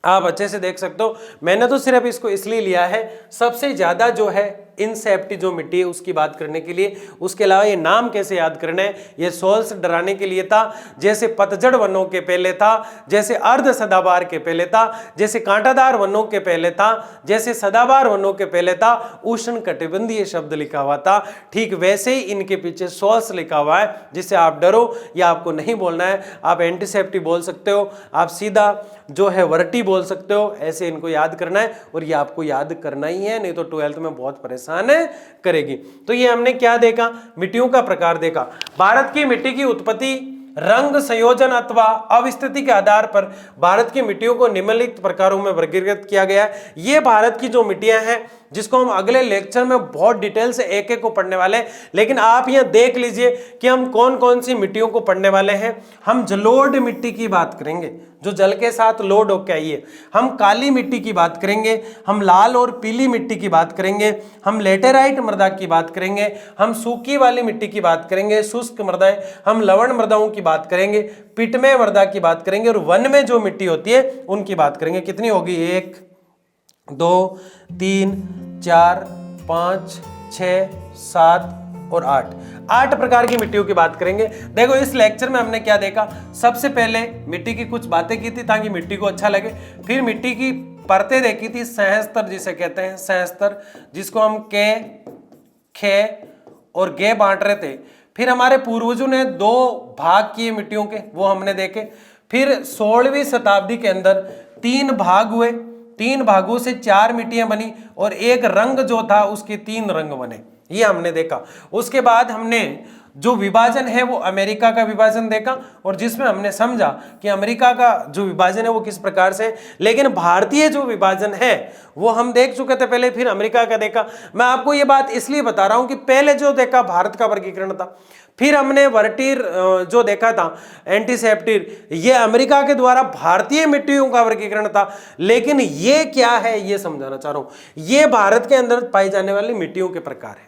आप अच्छे से देख सकते हो। मैंने तो सिर्फ इसको इसलिए लिया है, सबसे ज्यादा जो है इनसेप्टी जो मिट्टी है उसकी बात करने के लिए। उसके अलावा ये नाम कैसे याद करना है, ये सोल्स डराने के लिए था, जैसे पतझड़ वनों के पहले था, जैसे अर्ध सदाबहार के पहले था, जैसे कांटादार वनों के पहले था, जैसे सदाबहार वनों के पहले था उष्ण कटिबंधीय शब्द लिखा हुआ था, ठीक वैसे ही इनके पीछे सोल्स लिखा हुआ है, जिससे आप डरो या आपको नहीं बोलना है। आप एंटीसेप्टी बोल सकते हो, आप सीधा जो है वर्टी बोल सकते हो, ऐसे इनको याद करना है और ये आपको याद करना ही है, नहीं तो 12th में बहुत परेशान करेगी। तो ये हमने क्या देखा, मिट्टियों का प्रकार देखा। भारत की मिट्टी की उत्पत्ति रंग संयोजन अथवा अवस्थिति के आधार पर भारत की मिट्टियों को निम्नलिखित प्रकारों में वर्गीकृत किया गया है। ये भारत की जो मिट्टियां हैं जिसको हम अगले लेक्चर में बहुत डिटेल से एक एक को पढ़ने वाले हैं, लेकिन आप यहां देख लीजिए कि हम कौन कौन सी मिट्टियों को पढ़ने वाले हैं। हम जलोढ़ मिट्टी की बात करेंगे, जो जल के साथ लोड होकर आई है। हम काली मिट्टी की बात करेंगे, हम लाल और पीली मिट्टी की बात करेंगे, हम लेटेराइट मृदा की बात करेंगे, हम सूखी वाली मिट्टी की बात करेंगे, शुष्क मृदाएं, हम लवण मृदाओं की बात करेंगे, पिटमय मृदा की बात करेंगे और वन में जो मिट्टी होती है उनकी बात करेंगे। कितनी होगी, 1 2 3 4 5 6 7 और 8 प्रकार की मिट्टियों की बात करेंगे। देखो इस लेक्चर में हमने क्या देखा, सबसे पहले मिट्टी की कुछ बातें की थी ताकि मिट्टी को अच्छा लगे, फिर मिट्टी की परतें देखी थी, सहस्तर जिसे कहते हैं, सहस्तर, जिसको हम के, खे और गे बांट रहे थे। फिर हमारे पूर्वजों ने 2 भाग किए मिट्टियों के, वो हमने देखे। फिर 16वीं शताब्दी के अंदर 3 भाग हुए, 3 भागों से 4 मिट्टियां बनी और एक रंग जो था उसके 3 रंग बने, ये हमने देखा। उसके बाद हमने जो विभाजन है वो अमेरिका का विभाजन देखा और जिसमें हमने समझा कि अमेरिका का जो विभाजन है वो किस प्रकार से, लेकिन भारतीय जो विभाजन है वो हम देख चुके थे पहले, फिर अमेरिका का देखा। मैं आपको ये बात इसलिए बता रहा हूं कि पहले जो देखा भारत का वर्गीकरण था, फिर हमने वर्टीर जो देखा था एंटीसेप्टिर, ये अमेरिका के द्वारा भारतीय मिट्टियों का वर्गीकरण था। लेकिन ये क्या है ये समझाना चाह रहा हूं, ये भारत के अंदर पाई जाने वाली मिट्टियों के प्रकार है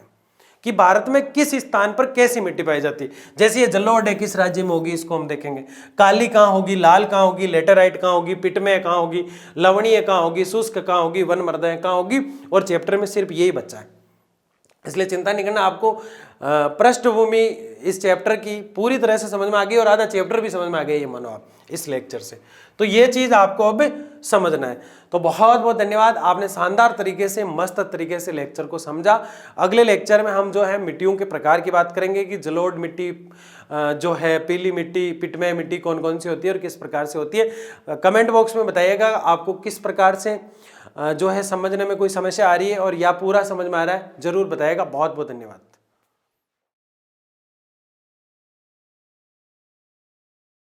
कि भारत में किस स्थान पर कैसी मिट्टी पाई जाती है। जैसे ये जलोढ़ है किस राज्य में होगी इसको हम देखेंगे, काली कहाँ होगी, लाल कहाँ होगी, लेटेराइट कहाँ होगी, पिटमय कहाँ होगी, लवणीय कहाँ होगी, शुष्क कहाँ होगी, वन मृदा कहाँ होगी, और चैप्टर में सिर्फ यही बच्चा है, इसलिए चिंता नहीं करना। आपको पृष्ठभूमि इस चैप्टर की पूरी तरह से समझ में आ गई और आधा चैप्टर भी समझ में आ गया, ये मानो आप इस लेक्चर से। तो ये चीज आपको अब समझना है। तो बहुत बहुत धन्यवाद, आपने शानदार तरीके से, मस्त तरीके से लेक्चर को समझा। अगले लेक्चर में हम जो है मिट्टियों के प्रकार की बात करेंगे कि जलोढ़ मिट्टी जो है, पीली मिट्टी, पिटमय मिट्टी कौन कौन सी होती है और किस प्रकार से होती है। कमेंट बॉक्स में बताइएगा आपको किस प्रकार से जो है समझने में कोई समस्या आ रही है और या पूरा समझ में आ रहा है, जरूर बताइएगा। बहुत बहुत धन्यवाद।